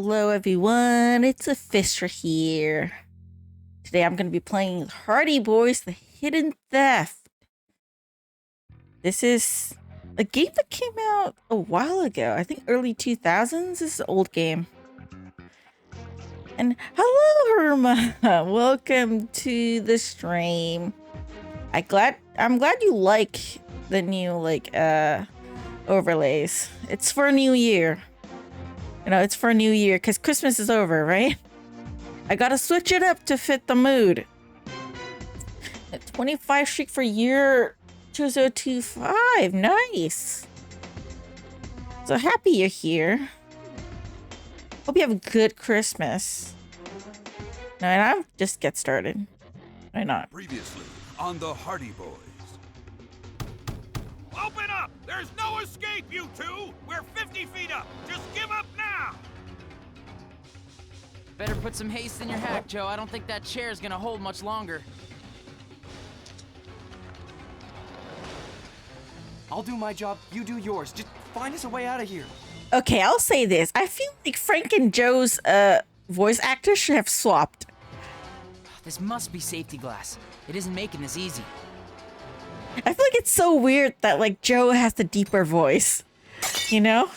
Hello everyone, it's Luphisra here. Today I'm going to be playing Hardy Boys: The Hidden Theft. This is a game that came out a while ago, I think early 2000s. This is an old game. And hello Herma, welcome to the stream. I'm glad you like the new overlays. It's for a new year. You know, it's for a new year because Christmas is over, right? I gotta switch it up to fit the mood. 25 streak for year 2025. Nice. So happy you're here. Hope you have a good Christmas. No, and I'll just get started. Why not? Previously on the Hardy Boys. Open up! There's no escape, you two! We're 50 feet up! Just give up now! Better put some haste in your hack, Joe. I don't think that chair's gonna hold much longer. I'll do my job, you do yours. Just find us a way out of here. Okay, I'll say this. I feel like Frank and Joe's voice actors should have swapped. This must be safety glass. It isn't making this easy. I feel like it's so weird that like Joe has the deeper voice, you know?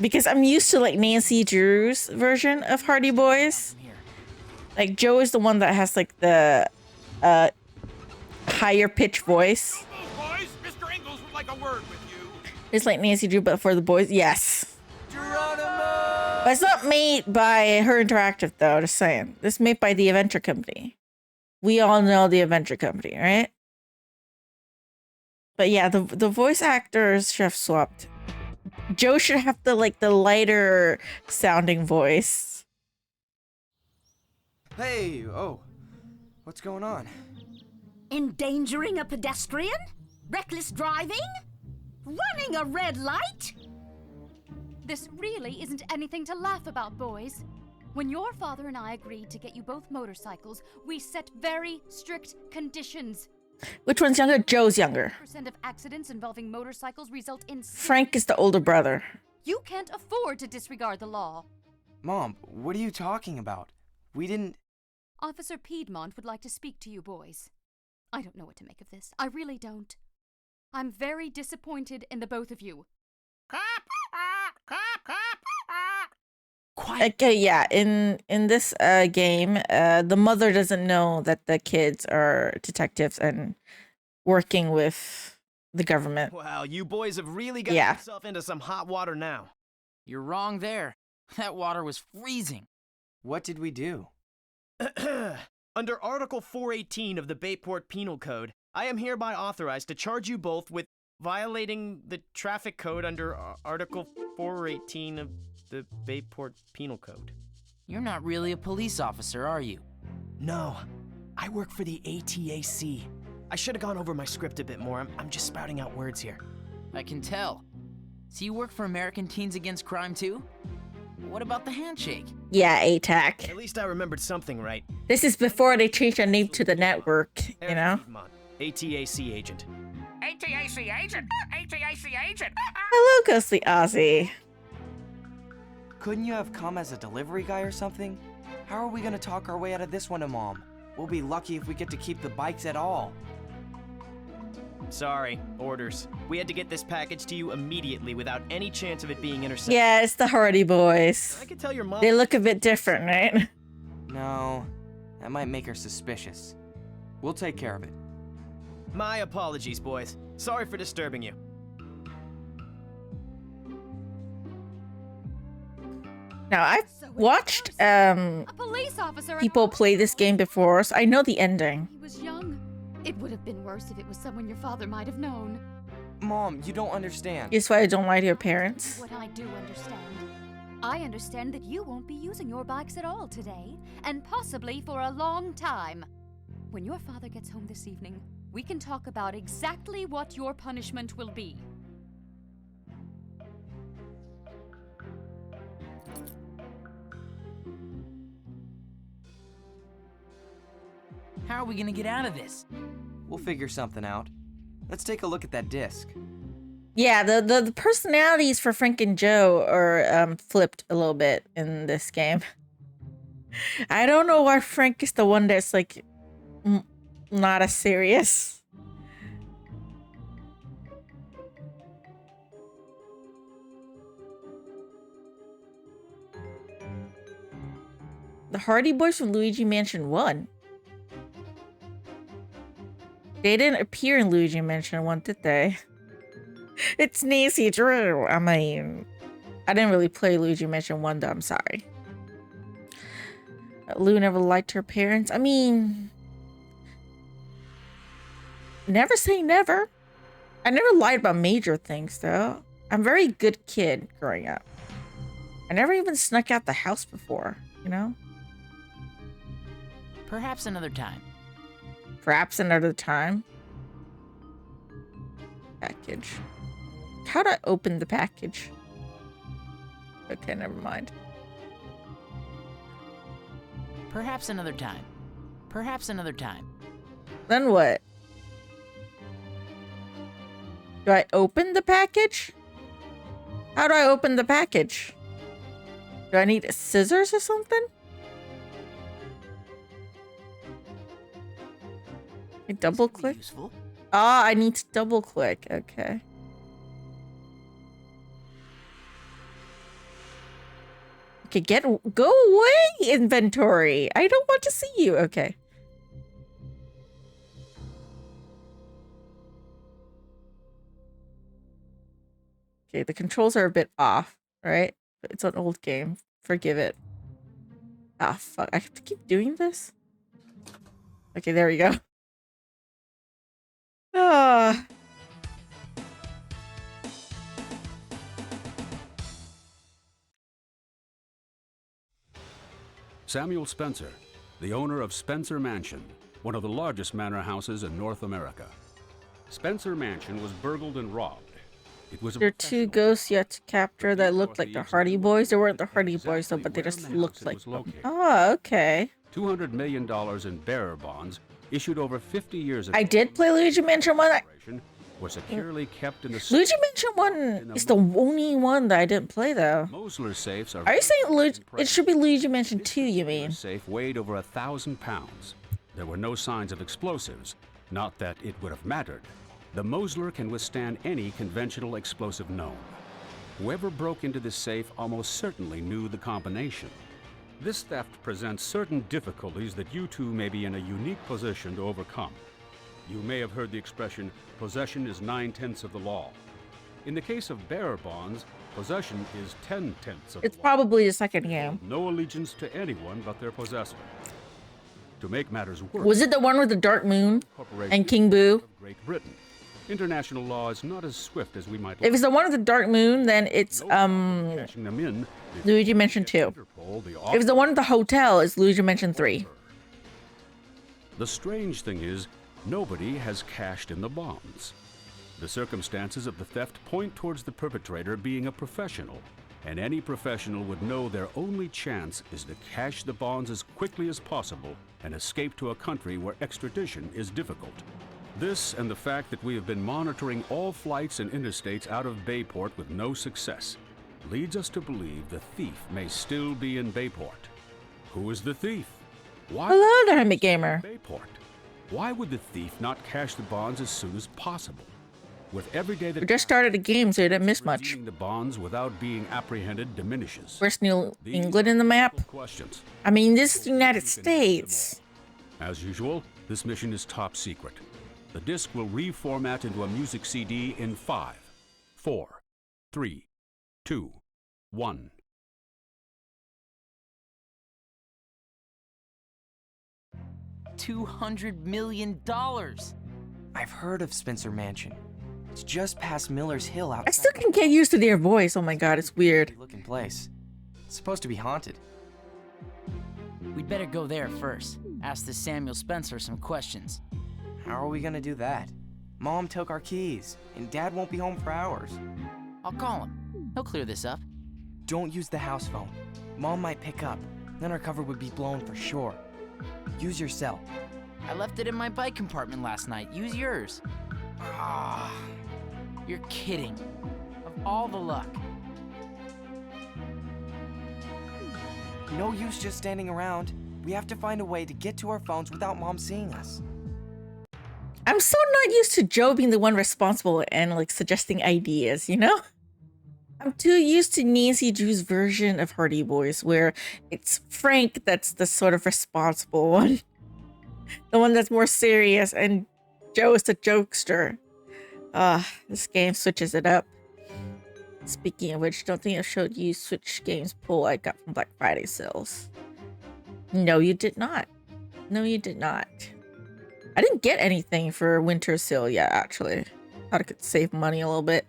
Because I'm used to like Nancy Drew's version of Hardy Boys. Like Joe is the one that has like the higher pitch voice. Boys, Mr. Ingalls would like a word with you. It's like Nancy Drew, but for the boys. Yes. Geronimo! But it's not made by Her Interactive though, just saying. This is made by the Adventure Company. We all know the Adventure Company, right? But yeah, the voice actors should have swapped. Joe should have the lighter sounding voice. Hey, oh. What's going on? Endangering a pedestrian? Reckless driving? Running a red light? This really isn't anything to laugh about, boys. When your father and I agreed to get you both motorcycles, we set very strict conditions. Which one's younger? Joe's younger. % of accidents involving motorcycles result in... Frank is the older brother. You can't afford to disregard the law. Mom, what are you talking about? We didn't... Officer Piedmont would like to speak to you, boys. I don't know what to make of this. I really don't. I'm very disappointed in the both of you. Quiet. Okay, yeah. In this game, the mother doesn't know that the kids are detectives and working with the government. Wow, you boys have really got Yeah. yourself into some hot water now. You're wrong there. That water was freezing. What did we do? Under Article 418 of the Bayport Penal Code, I am hereby authorized to charge you both with violating the traffic code under Article 418 of the Bayport Penal Code. You're not really a police officer, are you? No, I work for the ATAC. I should have gone over my script a bit more. I'm just spouting out words here. I can tell. So you work for American Teens Against Crime too? What about the handshake? Yeah, ATAC. At least I remembered something right. This is before they changed their name to the network, you know? Piedmont, ATAC agent. ATAC agent! ATAC agent! Hello, Ghostly Ozzy. Couldn't you have come as a delivery guy or something? How are we gonna talk our way out of this one to Mom? We'll be lucky if we get to keep the bikes at all. Sorry, orders. We had to get this package to you immediately without any chance of it being intercepted. Yeah, it's the Hardy Boys. I could tell your mom. They look a bit different, right? No, that might make her suspicious. We'll take care of it. My apologies, boys. Sorry for disturbing you. Now, I've watched A police officer... people play this game before, so I know the ending. He was young. It would have been worse if it was someone your father might have known. Mom, you don't understand. It's why I don't lie to your parents. What I do understand. I understand that you won't be using your bikes at all today, and possibly for a long time. When your father gets home this evening, we can talk about exactly what your punishment will be. How are we gonna get out of this? We'll figure something out. Let's take a look at that disc. Yeah, the personalities for Frank and Joe are flipped a little bit in this game. I don't know why Frank is the one that's like not as serious. The Hardy Boys from Luigi Mansion 1. They didn't appear in Luigi Mansion 1, did they? It's Nancy Drew. I mean, I didn't really play Luigi Mansion 1 though, I'm sorry. Lou never liked her parents. I mean, never say never. I never lied about major things though. I'm a very good kid growing up. I never even snuck out the house before, you know? Perhaps another time. Perhaps another time. Package. How do I open the package? Okay, never mind. Perhaps another time. Perhaps another time. Then what? Do I open the package? How do I open the package? Do I need scissors or something? I double click? Useful. Ah, I need to double click. Okay. Okay, go away, inventory. I don't want to see you. Okay. Okay, the controls are a bit off, right? It's an old game. Forgive it. Ah, fuck. I have to keep doing this? Okay, there we go. Ah. Samuel Spencer, the owner of Spencer Mansion, one of the largest manor houses in North America. Spencer Mansion was burgled and robbed. It was There are two ghosts yet to capture that looked like the Hardy Boys. They weren't the Hardy Boys though, but they just looked like them. Oh, okay. $200 million in bearer bonds issued over 50 years ago. I did play Luigi Mansion 1. Were securely kept in the Luigi Mansion 1 is the only one that I didn't play though. Mosler safes are you saying Luigi? It should be Luigi Mansion 2, you mean? The safe weighed over 1,000 pounds. There were no signs of explosives. Not that it would have mattered. The Mosler can withstand any conventional explosive known. Whoever broke into this safe almost certainly knew the combination. This theft presents certain difficulties that you two may be in a unique position to overcome. You may have heard the expression, possession is 9/10 of the law. In the case of bearer bonds, possession is 10/10 of It's the law. probably the second game. No allegiance to anyone but their possessor. To make matters worse, Was it the one with the Dark Moon corporation and King Boo? of Great Britain. International law is not as swift as we might If it's the one with the Dark Moon, then it's catching them in. Luigi Mansion 2. Interpol, the If it's the one with the hotel, it's Luigi Mansion 3. The strange thing is, nobody has cashed in the bonds. The circumstances of the theft point towards the perpetrator being a professional, and any professional would know their only chance is to cash the bonds as quickly as possible and escape to a country where extradition is difficult. This and the fact that we have been monitoring all flights and interstates out of Bayport with no success leads us to believe the thief may still be in Bayport. Who is the thief? Why Hello there, Hermit Gamer. Bayport? Why would the thief not cash the bonds as soon as possible? With every day that We just started a game, so you didn't miss much. redeeming the bonds without being apprehended diminishes. Where's New These England in the map? are questions. I mean, this is the United States. As usual, this mission is top secret. The disc will reformat into a music CD in 5, 4, 3, 2, 1. $200 million. I've heard of Spencer Mansion. It's just past Miller's Hill outside. I still can get used to their voice. Oh my god, it's weird. Looking place. It's supposed to be haunted. We'd better go there first. Ask this Samuel Spencer some questions. How are we gonna do that? Mom took our keys, and Dad won't be home for hours. I'll call him. He'll clear this up. Don't use the house phone. Mom might pick up. Then our cover would be blown for sure. Use your cell. I left it in my bike compartment last night. Use yours. Ah. You're kidding. Of all the luck. No use just standing around. We have to find a way to get to our phones without Mom seeing us. I'm so not used to Joe being the one responsible and like suggesting ideas, you know? I'm too used to Nancy Drew's version of Hardy Boys, where it's Frank that's the sort of responsible one. The one that's more serious, and Joe is the jokester. This game switches it up. Speaking of which, don't think I showed you Switch Games pool I got from Black Friday sales. No, you did not. No, you did not. I didn't get anything for winter sale yet, actually. Thought I could save money a little bit.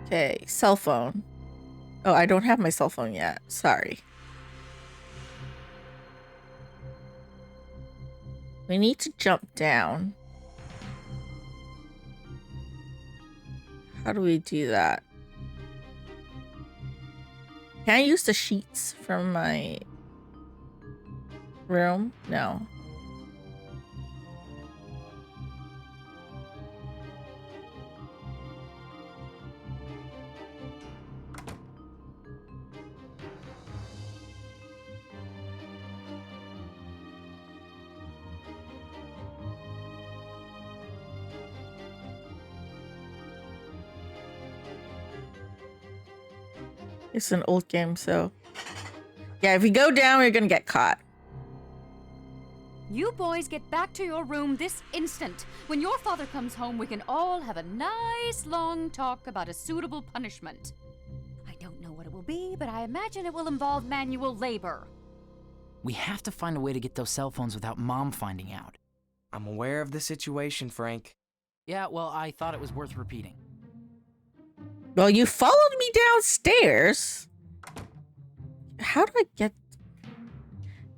Okay, cell phone. Oh, I don't have my cell phone yet. Sorry. We need to jump down. How do we do that? Can I use the sheets from my room? No. It's an old game, so yeah, if we go down, we're gonna get caught. You boys get back to your room this instant. When your father comes home, we can all have a nice long talk about a suitable punishment. I don't know what it will be, but I imagine it will involve manual labor. We have to find a way to get those cell phones without Mom finding out. I'm aware of the situation, Frank. Yeah, well, I thought it was worth repeating. Well, you followed me downstairs. How do I get...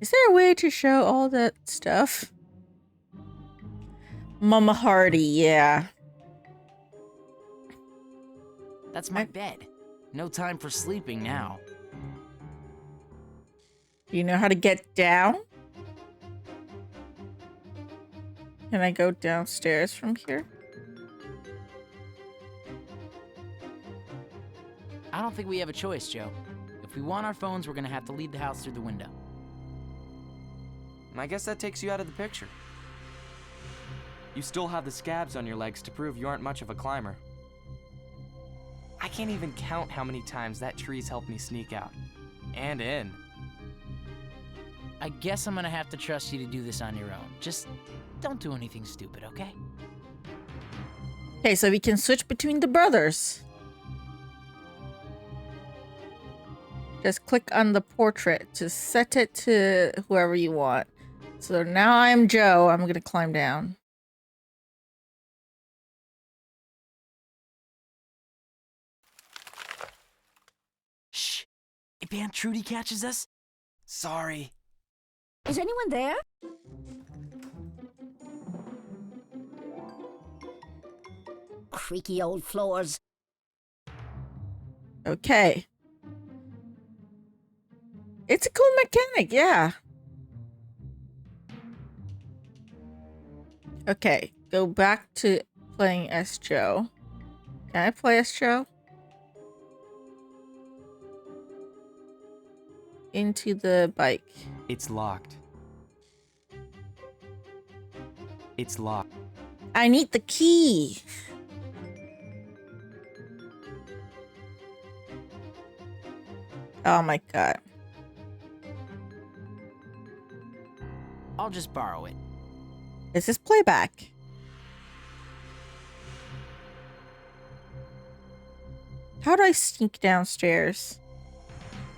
Is there a way to show all that stuff? Mama Hardy, yeah. That's my bed. No time for sleeping now. Do you know how to get down? Can I go downstairs from here? I don't think we have a choice, Joe. If we want our phones, we're gonna have to leave the house through the window. I guess that takes you out of the picture. You still have the scabs on your legs to prove you aren't much of a climber. I can't even count how many times that tree's helped me sneak out. And in. I guess I'm gonna have to trust you to do this on your own. Just don't do anything stupid, okay? Okay, so we can switch between the brothers. Just click on the portrait to set it to whoever you want. So now I'm Joe. I'm gonna climb down. Shh! If Aunt Trudy catches us... Sorry. Is anyone there? Creaky old floors. Okay. It's a cool mechanic, yeah. Okay, go back to playing as Joe. Can I play as Joe? Into the bike. It's locked. It's locked. I need the key. Oh my god. I'll just borrow it. Is this playback? How do I sneak downstairs?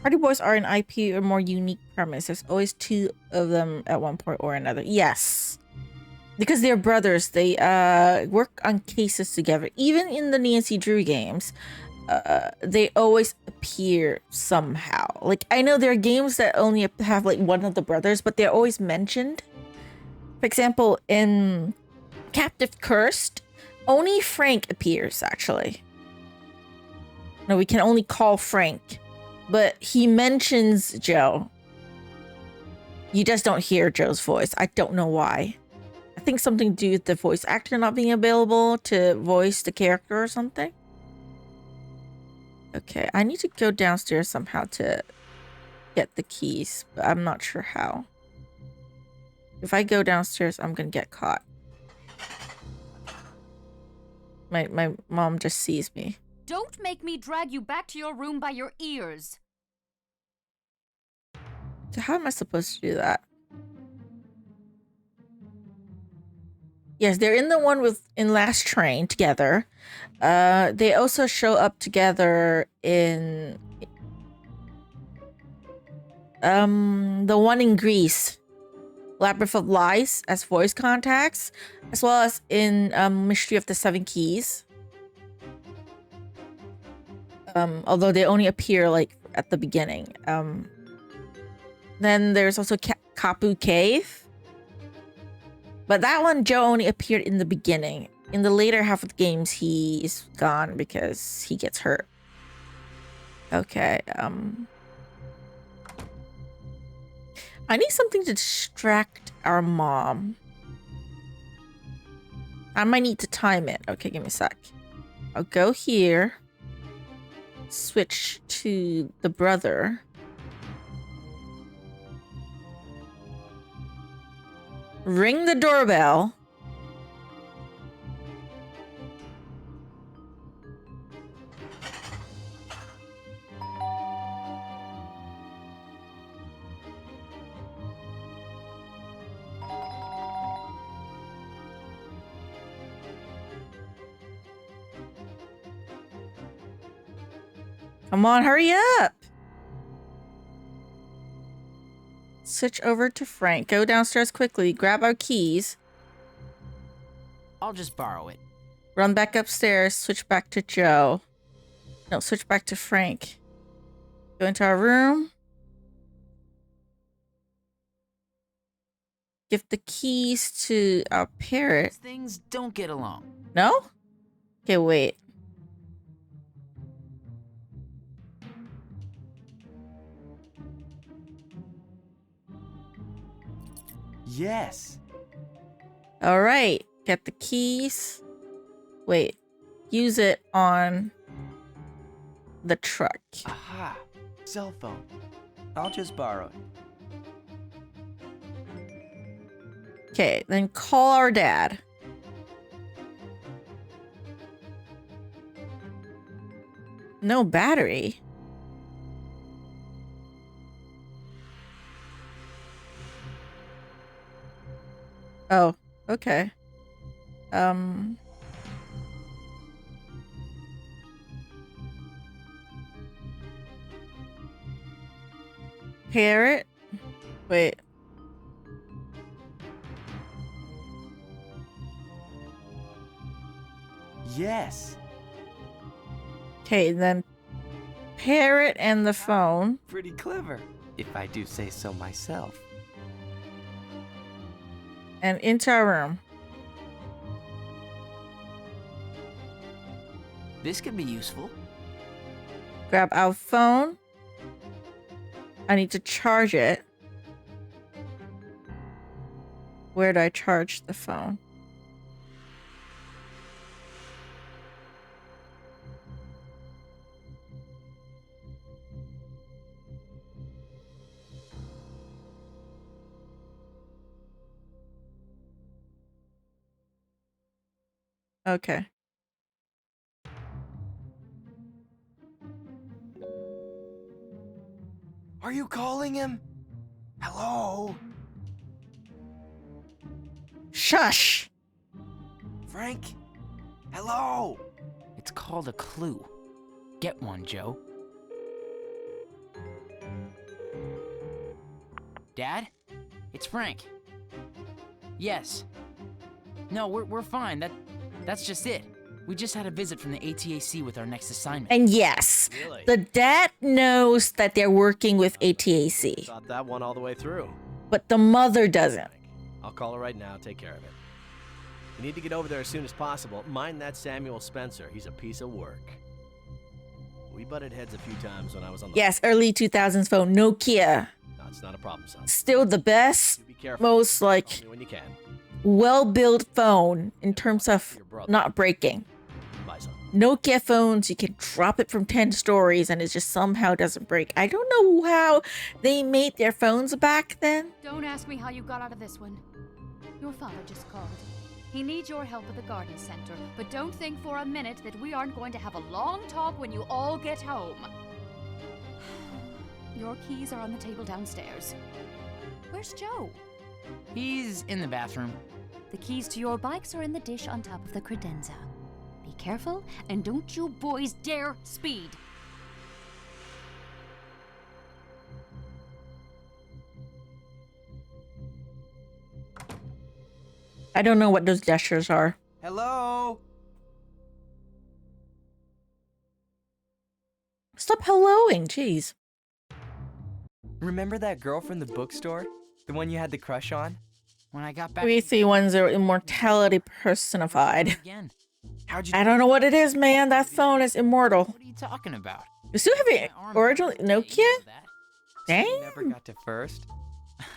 Party Boys are an IP or more unique premise. There's always two of them at one point or another. Yes. Because they're brothers, they work on cases together. Even in the Nancy Drew games, they always appear somehow. Like, I know there are games that only have like one of the brothers, but they're always mentioned. For example, in Captive Cursed, only Frank appears, actually. No, we can only call Frank, but he mentions Joe. You just don't hear Joe's voice. I don't know why. I think something to do with the voice actor not being available to voice the character or something. Okay, I need to go downstairs somehow to get the keys, but I'm not sure how. If I go downstairs, I'm gonna get caught. My mom just sees me. Don't make me drag you back to your room by your ears. So how am I supposed to do that? Yes, they're in the one in Last Train together. They also show up together in the one in Greece, Labyrinth of Lies, as voice contacts, as well as in Mystery of the Seven Keys. Although they only appear like at the beginning. Then there's also Kapu Cave. But that one, Joe only appeared in the beginning. In the later half of the games, he is gone because he gets hurt. Okay, I need something to distract our mom. I might need to time it. Okay, give me a sec. I'll go here. Switch to the brother. Ring the doorbell. Come on, hurry up. Switch over to Frank. Go downstairs quickly. Grab our keys. I'll just borrow it. Run back upstairs. Switch back to Joe. No, switch back to Frank. Go into our room. Give the keys to our parrot. Things don't get along. No? Okay, wait. Yes. All right. Get the keys. Wait. Use it on the truck. Aha. Cell phone. I'll just borrow it. Okay, then call our dad. No battery. Oh, okay. Parrot? Wait. Yes. Okay, then parrot and the phone. Pretty clever, if I do say so myself. And into our room. This could be useful. Grab our phone. I need to charge it. Where do I charge the phone? Okay. Are you calling him? Hello? Shush! Frank? Hello? It's called a clue. Get one, Joe. Dad? It's Frank. Yes. No, we're fine. That's just it. We just had a visit from the ATAC with our next assignment. And yes, Really? the dad knows that they're working with ATAC, Thought that one all the way through. but the mother doesn't. I'll call her right now. Take care of it. You need to get over there as soon as possible. Mind that Samuel Spencer. He's a piece of work. We butted heads a few times when I was on the... Yes, early 2000s phone, Nokia. No, it's not a problem, son. Still the best, You be careful. most like Call me when you can. well-built phone in terms of not breaking. Nokia phones, you can drop it from 10 stories and it just somehow doesn't break. I don't know how they made their phones back then. Don't ask me how you got out of this one. Your father just called. He needs your help at the garden center, but don't think for a minute that we aren't going to have a long talk when you all get home. Your keys are on the table downstairs. Where's Joe? He's in the bathroom. The keys to your bikes are in the dish on top of the credenza. Be careful, and don't you boys dare speed. I don't know what those gestures are. Hello? Stop helloing, jeez. Remember that girl from the bookstore? The one you had the crush on? When I got back. 331's are immortality personified. Again. How'd you? I don't know what it is, man. That phone is immortal. What are you talking about? You still have it original Nokia? Dang. Never got to first.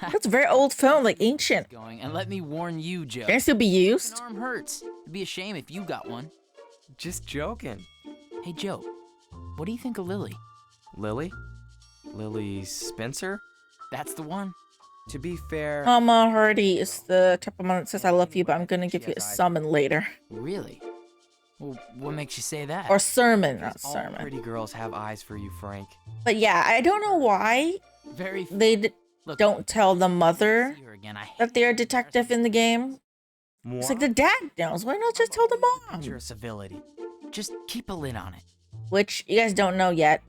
That's a very old phone, like ancient. Going and let me warn you, Joe. Can it still be An used? arm hurts. It'd be a shame if you got one. Just joking. Hey, Joe. What do you think of Lily? Lily? Lily Spencer? That's the one. To be fair, Mama Hardy is the type of mom that says I love you, but I'm gonna give you a summon later. Really? Well, what makes you say that? Or sermon, not all sermon. pretty girls have eyes for you, Frank. But yeah, I don't know why Very. they Look, don't tell the mother see her again. I hate that they're a detective in the game. Moi? It's like the dad knows. Why not just tell the mom? your civility. Just keep a lid on it. Which you guys don't know yet.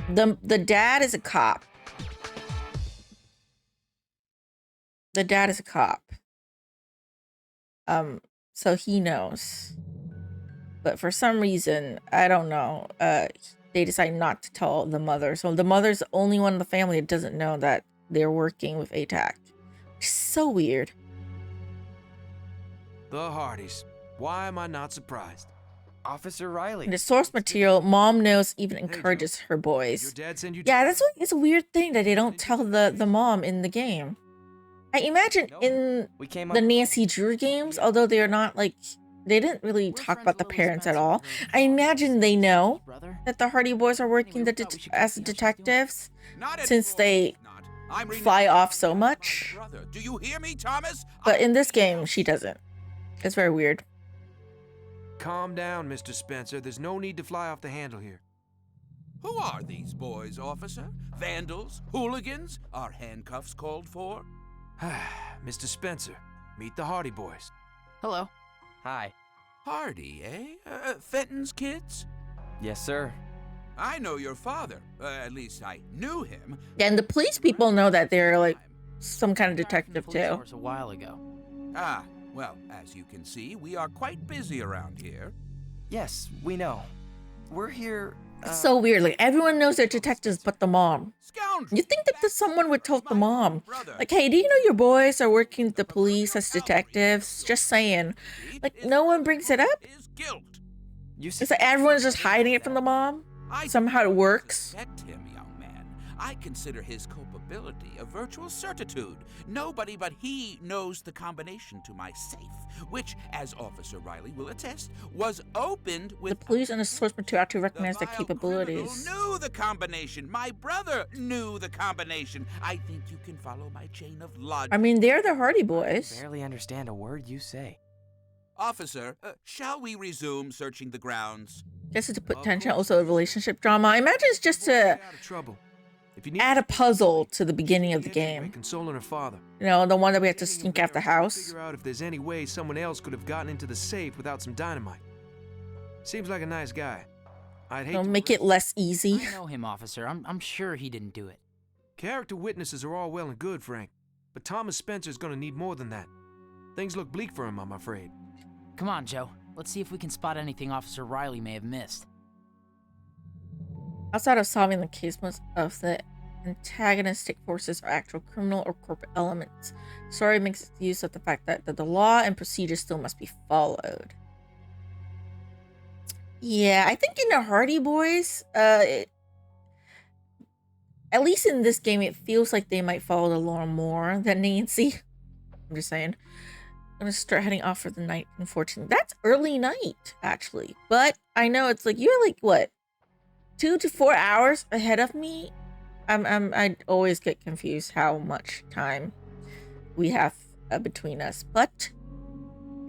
The dad is a cop. The dad is a cop. So he knows. But for some reason, I don't know, they decide not to tell the mother. So the mother's the only one in the family that doesn't know that they're working with ATAC. Which is so weird. The Hardys. Why am I not surprised? Officer Riley. In the source material, mom knows, even encourages her Your boys. dad send you? Yeah, it's a weird thing that they don't tell the mom in the game. I imagine in We came the up. Nancy Drew games, although they're not like, they didn't really talk about the parents at all. I imagine they know Brother. that the Hardy Boys are working as detectives, Not at since all, they he's not. I'm fly reneging off so on much. my brother. Do you hear me, Thomas? But in this game, she doesn't. It's very weird. Calm down, Mr. Spencer. There's no need to fly off the handle here. Who are these boys, officer? Vandals? Hooligans? Are handcuffs called for? Mr. Spencer, meet the Hardy Boys. Hello. Hi. Hardy, eh? Fenton's kids? Yes, sir. I know your father. At least I knew him. And the police people know that they're like some kind of Back from the detective police too. force a while ago. Ah, well, as you can see, we are quite busy around here. Yes, we know. We're here. It's so weird. Like everyone knows they're detectives but the mom. Scoundrel! You think that someone would tell the mom, Brother. like, hey, do you know your boys are working with the police as detectives? Just saying. Like, no one brings it up. Is guilt. You It's like everyone's just hiding it from the mom. I Somehow it works. respect him, young man. I consider his culpability a virtual certitude. Nobody but he knows the combination to my safe, which, as Officer Riley will attest, was opened with The police and the source material have to the recognize their vile capabilities. criminal knew the combination. My brother knew the combination. I think you can follow my chain of logic. I mean, they're the Hardy Boys. barely understand a word you say. Officer, shall we resume searching the grounds? Just to put tension, also a relationship drama. I imagine it's just to Stay out of trouble. If you need add a puzzle to the beginning of the game. consoling her father. You know, the one that we have to Getting sneak away out the or house. Figure out if there's any way someone else could have gotten into the safe without some dynamite. Seems like a nice guy. I'd hate It'll to make it less easy. I know him, officer. I'm sure he didn't do it. Character witnesses are all well and good, Frank, but Thomas Spencer's gonna need more than that. Things look bleak for him, I'm afraid. Come on, Joe. Let's see if we can spot anything Officer Riley may have missed. Outside of solving the case, most of the antagonistic forces are actual criminal or corporate elements. Story makes use of the fact that the law and procedure still must be followed. Yeah, I think in the Hardy Boys, at least in this game, it feels like they might follow the law more than Nancy. I'm just saying. gonna start heading off for the night, unfortunately. That's early night, actually. But I know it's like, you're like, what? 2 to 4 hours ahead of me? I always get confused how much time we have between us. But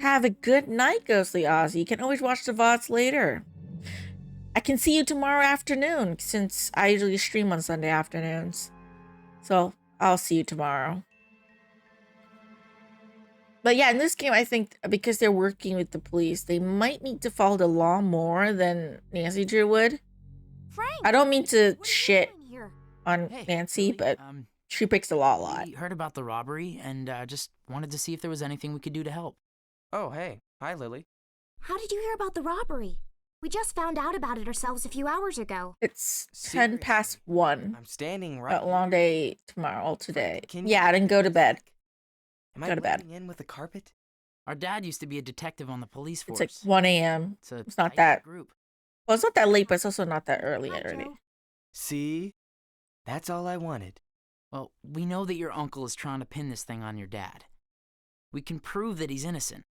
have a good night, Ghostly Ozzy. You can always watch the VODs later. I can see you tomorrow afternoon, since I usually stream on Sunday afternoons. So I'll see you tomorrow. But yeah, in this game, I think because they're working with the police, they might need to follow the law more than Nancy Drew would. Frank! I don't mean to What are you shit doing here? on Hey, Nancy, Lily, but she breaks the law a lot. We heard about the robbery and just wanted to see if there was anything we could do to help. Oh, hey. Hi, Lily. How did you hear about the robbery? We just found out about it ourselves a few hours ago. It's 10 past 1. I'm standing right A long here. day tomorrow, today. Can you Yeah, I didn't go to bed. Am I Go to bed. blending in with the carpet? Our dad used to be a detective on the police force. It's like 1 a.m. It's not tight that. group. Well, it's not that late, but it's also not that early Hi, already. Joe. See? That's all I wanted. Well, we know that your uncle is trying to pin this thing on your dad. We can prove that he's innocent.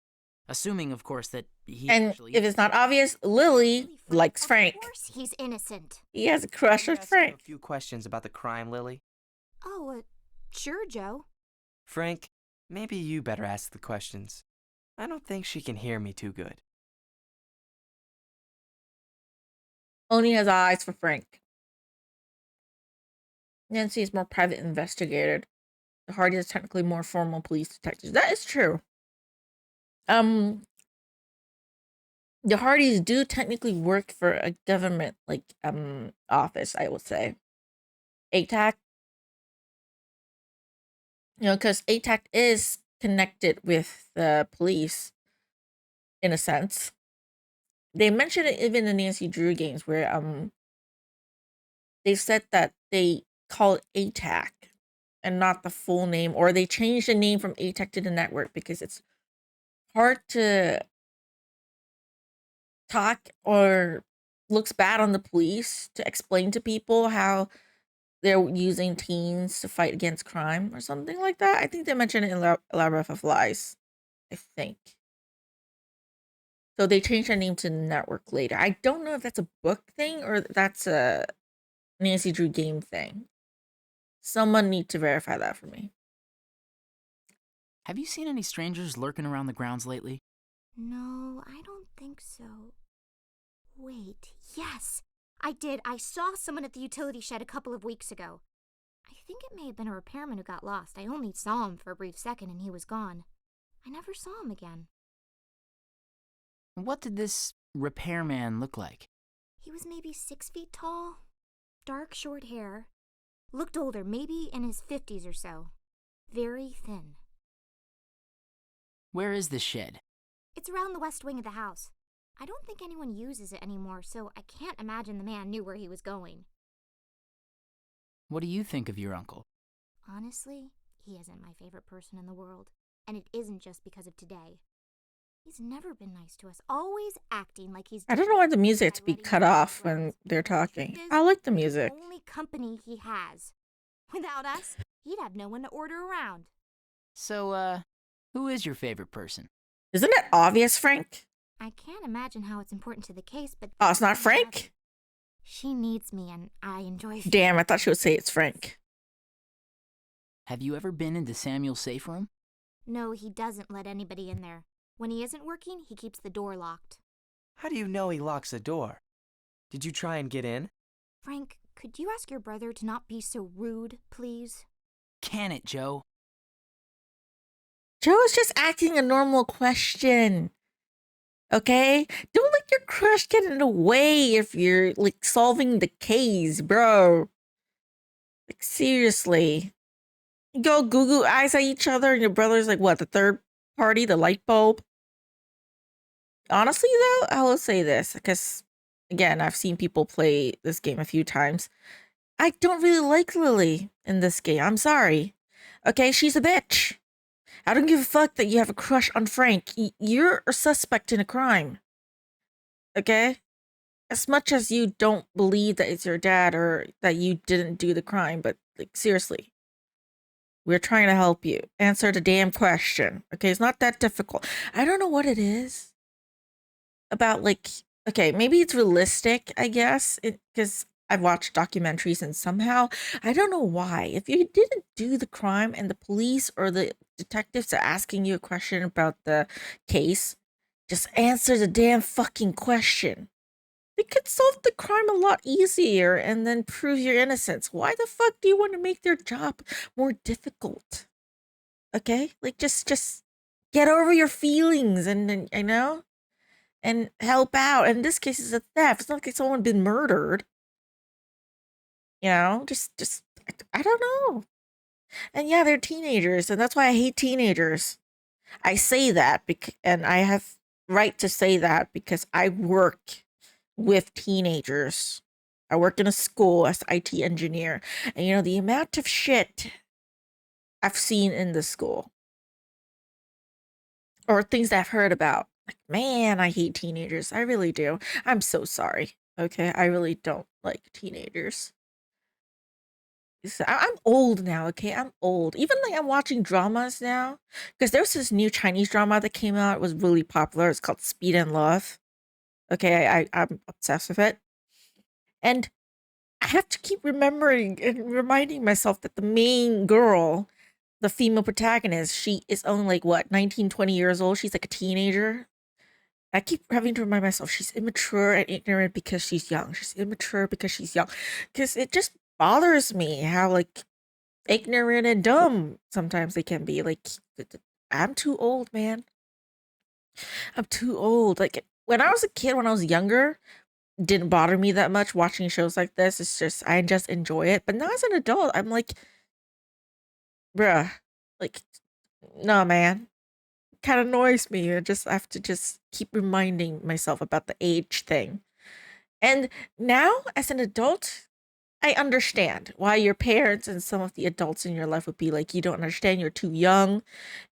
Assuming, of course, that he And actually if is. it's not obvious, Lily likes Frank. Of course he's innocent. He has a crush Can on I ask you Frank. a few questions about the crime, Lily. Oh, sure, Joe. Frank, maybe you better ask the questions. I don't think she can hear me too good. Only has eyes for Frank. Nancy is more private investigator. The Hardy is technically more formal police detectives. That is true. The Hardys do technically work for a government office, I would say. ATAC. You know, because ATAC is connected with the police in a sense. They mentioned it even in Nancy Drew games where they said that they call it ATAC and not the full name, or they changed the name from ATAC to the network because it's hard to talk or looks bad on the police to explain to people how they're using teens to fight against crime or something like that. I think they mentioned it in Labyrinth of Lies. I think. So they changed their name to Network later. I don't know if that's a book thing or that's a Nancy Drew game thing. Someone need to verify that for me. Have you seen any strangers lurking around the grounds lately? No, I don't think so. Wait, yes, I did. I saw someone at the utility shed a couple of weeks ago. I think it may have been a repairman who got lost. I only saw him for a brief second and he was gone. I never saw him again. What did this repairman look like? He was maybe 6 feet tall, dark short hair, looked older, maybe in his 50s or so. Very thin. Where is this shed? It's around the west wing of the house. I don't think anyone uses it anymore, so I can't imagine the man knew where he was going. What do you think of your uncle? Honestly, he isn't my favorite person in the world, and it isn't just because of today. He's never been nice to us, always acting like he's... I don't know why the music to be cut off when they're talking. I like the music. The only company he has. Without us, he'd have no one to order around. So, who is your favorite person? Isn't it obvious, Frank? I can't imagine how it's important to the case, but... Oh, it's not Frank? She needs me, and I enjoy... Damn, I thought she would say it's Frank. Have you ever been into Samuel's safe room? No, he doesn't let anybody in there. When he isn't working, he keeps the door locked. How do you know he locks the door? Did you try and get in? Frank, could you ask your brother to not be so rude, please? Can it, Joe? Joe is just asking a normal question. Okay? Don't let your crush get in the way if you're, like, solving the case, bro. Like, seriously. You go Google eyes at each other and your brother's like, what, the third party, the light bulb? Honestly, though, I will say this, because, again, I've seen people play this game a few times. I don't really like Lily in this game. I'm sorry. Okay, she's a bitch. I don't give a fuck that you have a crush on Frank. You're a suspect in a crime. Okay? As much as you don't believe that it's your dad or that you didn't do the crime, but, like, seriously. We're trying to help you. Answer the damn question. Okay, it's not that difficult. I don't know what it is about, like, okay, maybe it's realistic, I guess, because I've watched documentaries and somehow, I don't know why. If you didn't do the crime and the police or the detectives are asking you a question about the case, just answer the damn fucking question. They could solve the crime a lot easier and then prove your innocence. Why the fuck do you want to make their job more difficult? Okay? Like just get over your feelings and you know and help out. In this case, it's a theft. It's not like someone been murdered. You know, just I don't know. And yeah, they're teenagers, and that's why I hate teenagers. I say that and I have right to say that because I work with teenagers. I work in a school as an IT engineer, and you know the amount of shit I've seen in the school or things that I've heard about. Like, man, I hate teenagers. I really do. I'm so sorry. Okay, I really don't like teenagers. I'm old now, okay? I'm old. Even like I'm watching dramas now because there's this new Chinese drama that came out. It was really popular. It's called Speed and Love. Okay, I'm obsessed with it. And I have to keep remembering and reminding myself that the main girl, the female protagonist, she is only like what, 19, 20 years old. She's like a teenager. I keep having to remind myself she's immature and ignorant because she's young. She's immature because she's young. Because it just bothers me how like ignorant and dumb sometimes they can be. Like, I'm too old, man. I'm too old. Like when I was a kid, when I was younger, didn't bother me that much watching shows like this. It's just I just enjoy it. But now as an adult, I'm like, bruh, like, no, man. Kind of annoys me. I just have to just keep reminding myself about the age thing. And now, as an adult, I understand why your parents and some of the adults in your life would be like, you don't understand, you're too young.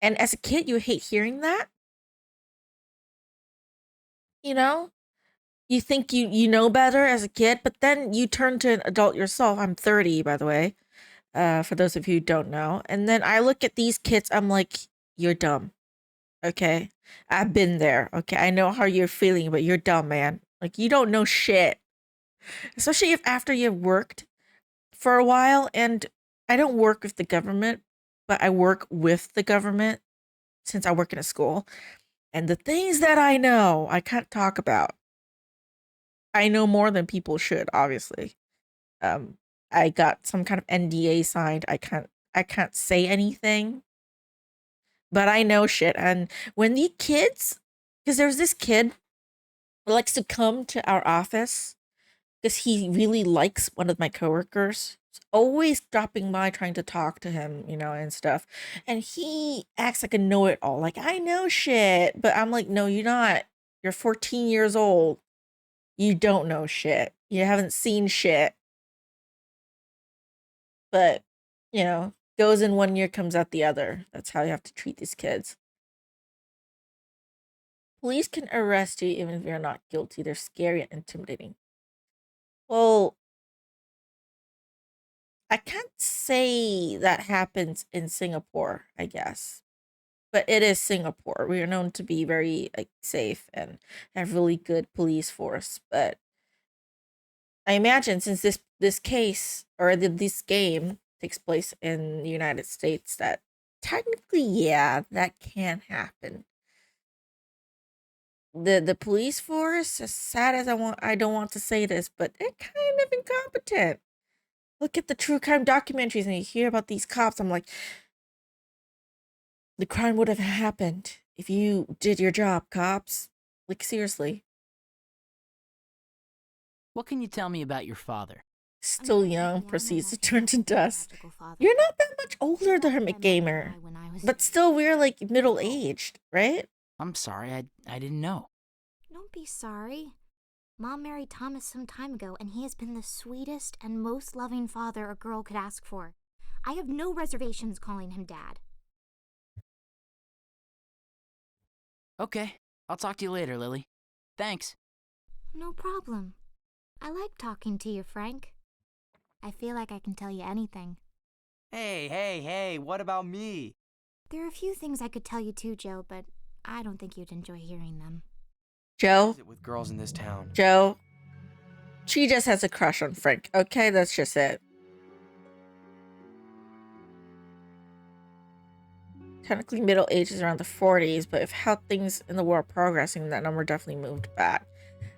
And as a kid, you hate hearing that. You know, you think you know better as a kid, but then you turn to an adult yourself. I'm 30, by the way, for those of you who don't know. And then I look at these kids, I'm like, you're dumb. Okay. I've been there. Okay. I know how you're feeling, but you're dumb, man. Like, you don't know shit. Especially if after you've worked for a while. And I don't work with the government, but I work with the government since I work in a school. And the things that I know, I can't talk about. I know more than people should, obviously. I got some kind of NDA signed. I can't say anything, but I know shit. And when the kids, because there's this kid who likes to come to our office because he really likes one of my coworkers. He's always dropping by trying to talk to him, you know, and stuff. And he acts like a know-it-all. Like, I know shit. But I'm like, no, you're not. You're 14 years old. You don't know shit. You haven't seen shit. But, you know, goes in one ear, comes out the other. That's how you have to treat these kids. Police can arrest you even if you're not guilty. They're scary and intimidating. Well, I can't say that happens in Singapore, I guess. But it is Singapore. We are known to be very like safe and have really good police force. But I imagine since this case or this game takes place in the United States, that technically, yeah, that can happen. The police force, as sad as I don't want to say this, but they're kind of incompetent. Look at the true crime documentaries and you hear about these cops. I'm like, the crime would have happened if you did your job, cops. Like, seriously. What can you tell me about your father? Still young, proceeds to turn to dust. You're not that much older than him, gamer. But still, we're like middle aged, right? I'm sorry, I didn't know. Don't be sorry. Mom married Thomas some time ago, and he has been the sweetest and most loving father a girl could ask for. I have no reservations calling him Dad. Okay, I'll talk to you later, Lily. Thanks. No problem. I like talking to you, Frank. I feel like I can tell you anything. Hey, what about me? There are a few things I could tell you too, Joe, but I don't think you'd enjoy hearing them. Joe, Is it with girls in this town? Joe, she just has a crush on Frank. Okay, that's just it. Technically, middle age is around the 40s, but if how things in the world are progressing, that number definitely moved back.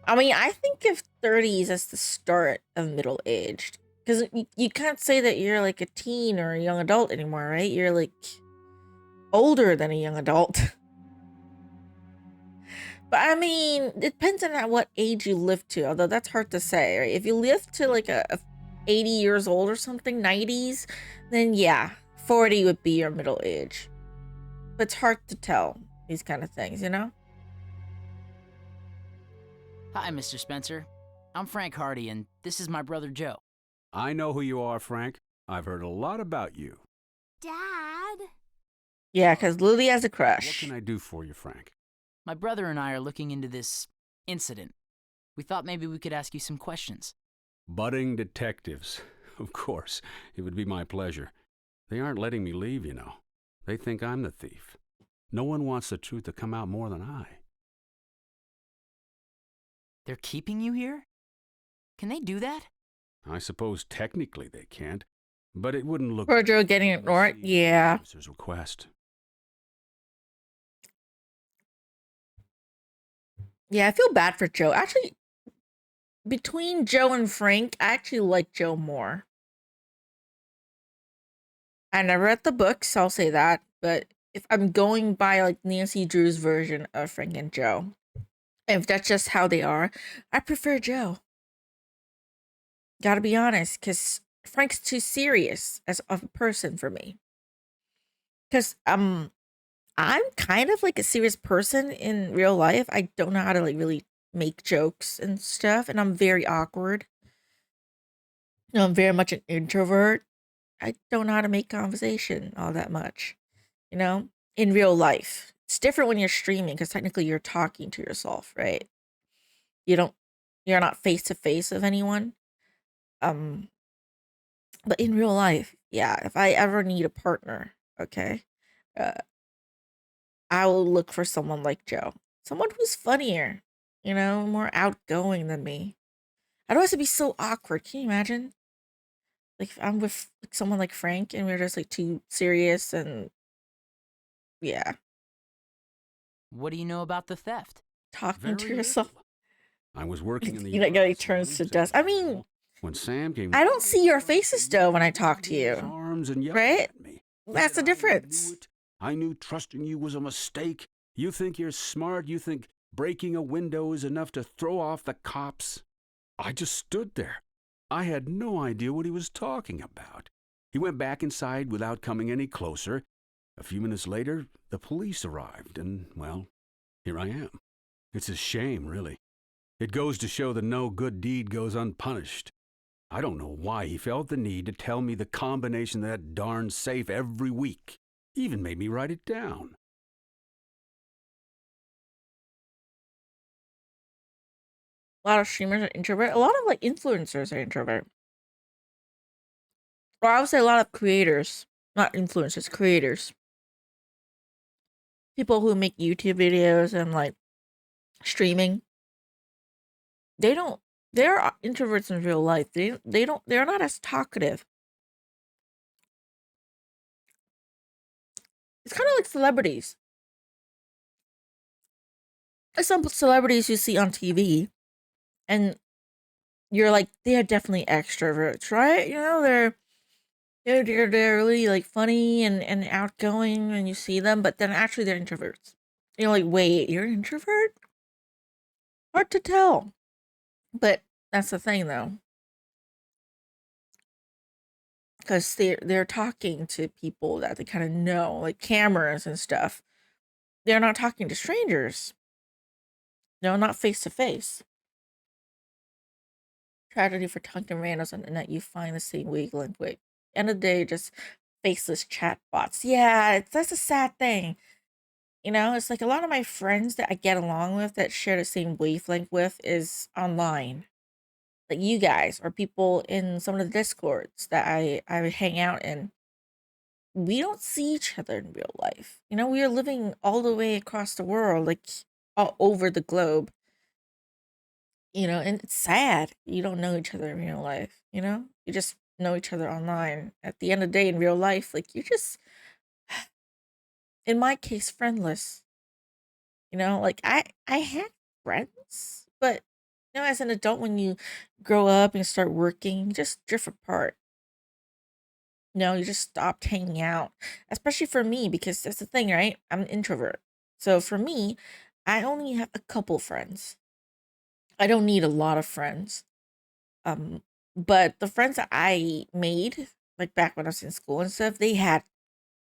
I mean, I think of 30s as the start of middle aged. Because you can't say that you're like a teen or a young adult anymore, right? You're like older than a young adult. But I mean, it depends on at what age you live to, although that's hard to say, right? If you live to like a 80 years old or something, 90s, then yeah, 40 would be your middle age. But it's hard to tell these kind of things, you know? Hi, Mr. Spencer. I'm Frank Hardy, and this is my brother Joe. I know who you are, Frank. I've heard a lot about you. Dad? Yeah, because Lily has a What crush. can I do for you, Frank? My brother and I are looking into this incident. We thought maybe we could ask you some questions. Budding detectives. Of course, it would be my pleasure. They aren't letting me leave, you know. They think I'm the thief. No one wants the truth to come out more than I. They're keeping you here? Can they do that? I suppose technically they can't, but it wouldn't look Poor good Joe if getting they ignored? received Yeah. the officer's request. Yeah, I feel bad for Joe. Actually, between Joe and Frank, I actually like Joe more. I never read the books, I'll say that. But if I'm going by like Nancy Drew's version of Frank and Joe, if that's just how they are, I prefer Joe. Gotta be honest, because Frank's too serious as of a person for me. Because I'm kind of like a serious person in real life. I don't know how to like really make jokes and stuff, and I'm very awkward. You know, I'm very much an introvert. I don't know how to make conversation all that much, you know, in real life. It's different when you're streaming because technically you're talking to yourself, right? You don't, you're not face to face with anyone. Um, but in real life, yeah, if I ever need a partner, okay, uh, I will look for someone like Joe, someone who's funnier, you know, more outgoing than me. I don't have to be so awkward. Can you imagine? Like if I'm with like, someone like Frank and we're just like too serious and yeah, What do you know about the theft? talking to Very yourself. little. I was working in the You know, yard getting this turns morning, to said dust. I the mean, animal, when Sam came I don't running see your across faces the though when I yard, talk to waving his you, arms and yelling right? at me. He That's the said, "I difference. knew it. I knew trusting you was a mistake. You think you're smart. You think breaking a window is enough to throw off the cops." I just stood there. I had no idea what he was talking about. He went back inside without coming any closer. A few minutes later, the police arrived, and, well, here I am. It's a shame, really. It goes to show that no good deed goes unpunished. I don't know why he felt the need to tell me the combination of that darn safe every week. He even made me write it down. A lot of streamers are introvert. A lot of like influencers are introvert. Or I would say a lot of creators, not influencers, creators. People who make YouTube videos and like streaming. They don't. They're introverts in real life. They don't. They're not as talkative. It's kind of like celebrities. There's some celebrities you see on TV, and you're like, they're definitely extroverts, right? You know, they're really like funny and outgoing, and you see them, but then actually they're introverts. You're like, wait, you're an introvert? Hard to tell, but that's the thing though, because they're talking to people that they kind of know, like cameras and stuff. They're not talking to strangers. No, not face to face. Tragedy for talking to randos on the internet. You find the same wavelength with. End of the day, just faceless chatbots. Yeah, that's a sad thing. You know, it's like a lot of my friends that I get along with that share the same wavelength with is online. Like you guys or people in some of the discords that I hang out in. we don't see each other in real life. You know, we are living all the way across the world, like all over the globe. You know, and it's sad. You don't know each other in real life, you know? You just know each other online. At the end of the day, in real life, like, you're just, in my case, friendless. You know, like, I had friends, but, you know, as an adult, when you grow up and start working, you just drift apart. You know, you just stopped hanging out. Especially for me, because that's the thing, right? I'm an introvert. So for me, I only have a couple friends. I don't need a lot of friends. Um, but the friends that I made, like back when I was in school and stuff, they had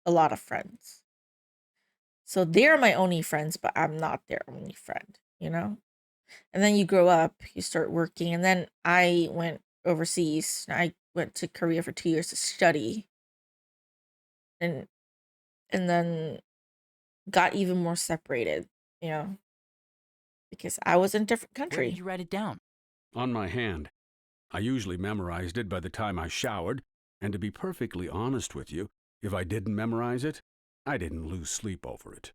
a lot of friends. So they're my only friends, but I'm not their only friend, you know? And then you grow up, you start working, and then I went overseas. I went to Korea for 2 years to study, and then got even more separated, you know, because I was in a different Where did country. you write it down? On my hand. I usually memorized it by the time I showered, and to be perfectly honest with you, if I didn't memorize it, I didn't lose sleep over it.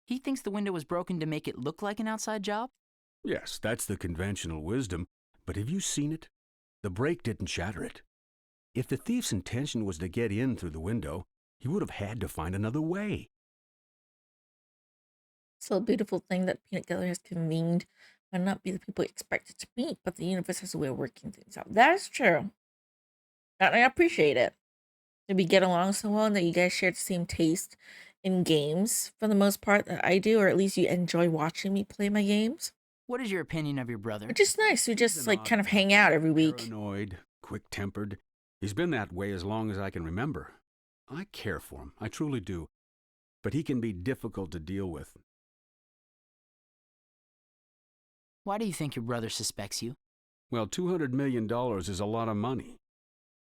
He thinks the window was broken to make it look like an outside job? Yes, that's the conventional wisdom, but have you seen it? The break didn't shatter it. If the thief's intention was to get in through the window, he would have had to find another way. So a beautiful thing that Peanut Gallery has convened might not be the people you expect it to meet, but the universe has a way of working things out. That is true. And I appreciate it. That we get along so well and that you guys share the same taste in games for the most part that I do, or at least you enjoy watching me play my games. What is your opinion of your brother? Which is nice. We He's just an like kind of oddball. hang out every week. Paranoid, quick-tempered. He's been that way as long as I can remember. I care for him, I truly do. But he can be difficult to deal with. Why do you think your brother suspects you? Well, $200 million is a lot of money.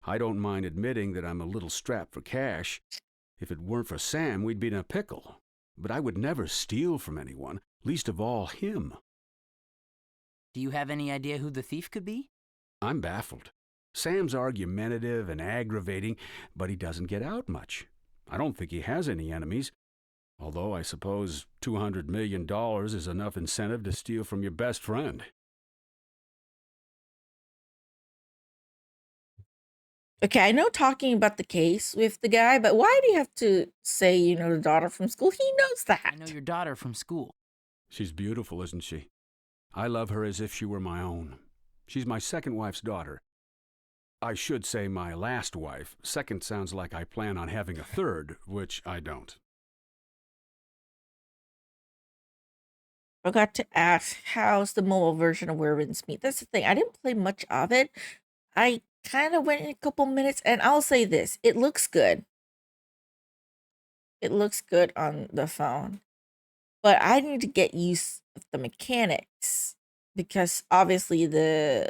I don't mind admitting that I'm a little strapped for cash. If it weren't for Sam, we'd be in a pickle. But I would never steal from anyone, least of all him. Do you have any idea who the thief could be? I'm baffled. Sam's argumentative and aggravating, but he doesn't get out much. I don't think he has any enemies, although I suppose $200 million is enough incentive to steal from your best friend. Okay, I know talking about the case with the guy, but why do you have to say, you know, the daughter from school? He knows that. I know your daughter from school. She's beautiful, isn't she? I love her as if she were my own. She's my second wife's daughter. I should say my last wife. Second sounds like I plan on having a third, which I don't. Forgot to ask, how's the mobile version of Where Winds Meet? That's the thing. I didn't play much of it. I kind of went in a couple minutes, and I'll say this. It looks good. It looks good on the phone. But I need to get used of the mechanics because obviously the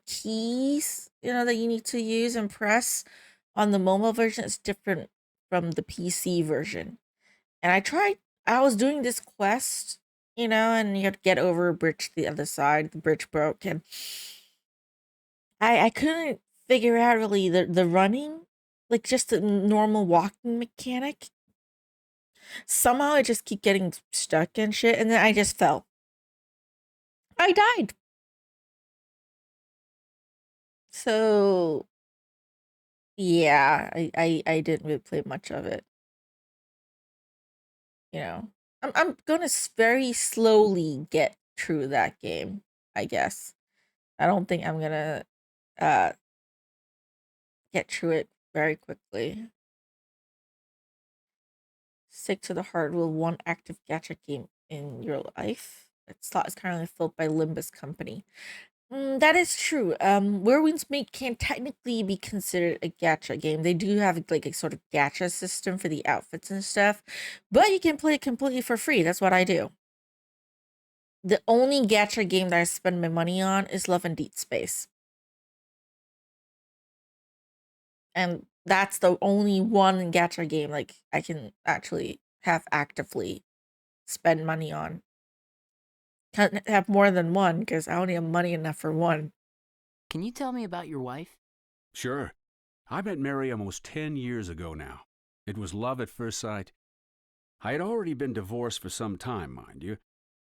keys, you know, that you need to use and press on the mobile version is different from the PC version. And I was doing this quest, you know, and you had to get over a bridge to the other side. The bridge broke, and I couldn't figure out really the running, like just the normal walking mechanic. Somehow I just keep getting stuck and shit, and then I just fell. I died. So yeah, I didn't really play much of it. You know, I'm gonna very slowly get through that game, I guess. I don't think I'm gonna uh get through it very quickly. Stick to the hard rule: one active gacha game in your life. That slot is currently filled by Limbus Company. That is true. Where Winds Meet can technically be considered a gacha game. They do have like a sort of gacha system for the outfits and stuff, but you can play it completely for free. That's what I do. The only gacha game that I spend my money on is Love and Deed Space. And that's the only one gacha game like I can actually have actively spend money on. Can't have more than one because I only have money enough for one. Can you tell me about your wife? Sure. I met Mary almost 10 years ago now. It was love at first sight. I had already been divorced for some time, mind you.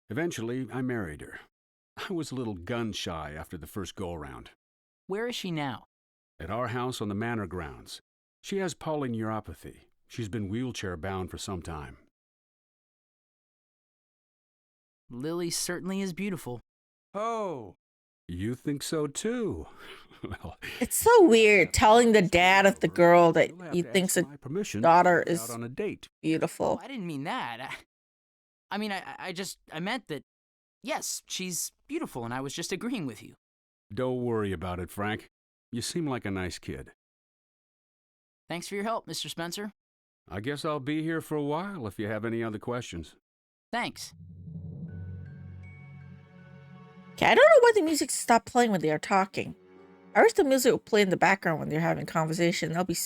Eventually, I married her. I was a little gun-shy after the first go-around. Where is she now? At our house on the manor grounds. She has polyneuropathy. She's been wheelchair-bound for some time. Lily certainly is beautiful. Oh, You think so, too? Well, It's so weird telling the dad of the girl that you'll have he to thinks ask a my permission to daughter take her is out on a date. Oh, beautiful. I didn't mean that. I meant that, yes, she's beautiful, and I was just agreeing with you. Don't worry about it, Frank. You seem like a nice kid. Thanks for your help, Mr. Spencer. I guess I'll be here for a while if you have any other questions. Thanks. Okay, I don't know why the music stopped playing when they are talking. I wish the music would play in the background when they're having conversation. That'll be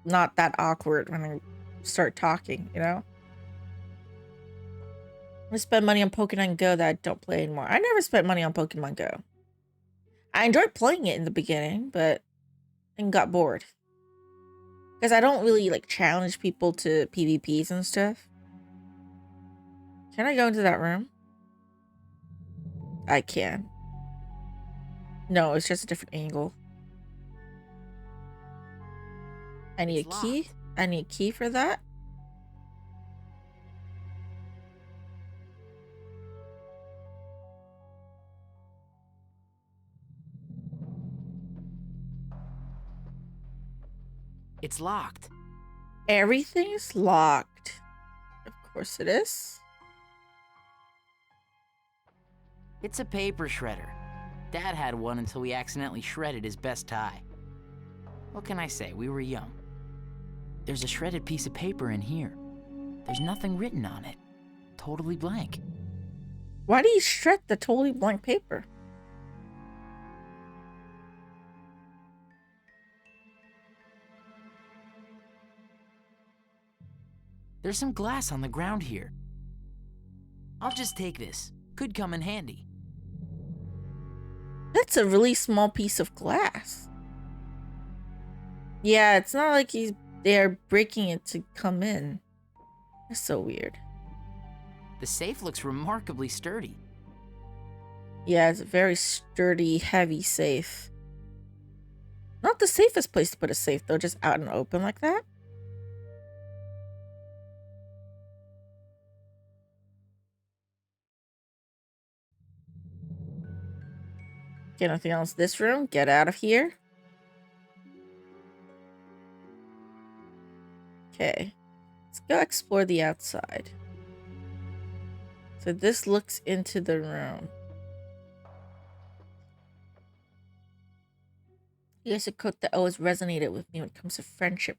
not that awkward when they start talking, you know? I spend money on Pokemon Go that I don't play anymore. I never spent money on Pokemon Go. I enjoyed playing it in the beginning, but then got bored. Because I don't really like challenge people to PvPs and stuff. Can I go into that room? I can. No, it's just a different angle. I need It's a key. locked. I need a key for that. It's locked. Everything is locked. Of course it is. It's a paper shredder. Dad had one until we accidentally shredded his best tie. What can I say? We were young. There's a shredded piece of paper in here. There's nothing written on it. Totally blank. Why do you shred the totally blank paper? There's some glass on the ground here. I'll just take this. Could come in handy. That's a really small piece of glass. Yeah, it's not like they're breaking it to come in. That's so weird. The safe looks remarkably sturdy. Yeah, it's a very sturdy, heavy safe. Not the safest place to put a safe, though, just out in the open like that. Okay, nothing else in this room. Get out of here. Okay, let's go explore the outside. So this looks into the room. Here's a quote that always resonated with me when it comes to friendship.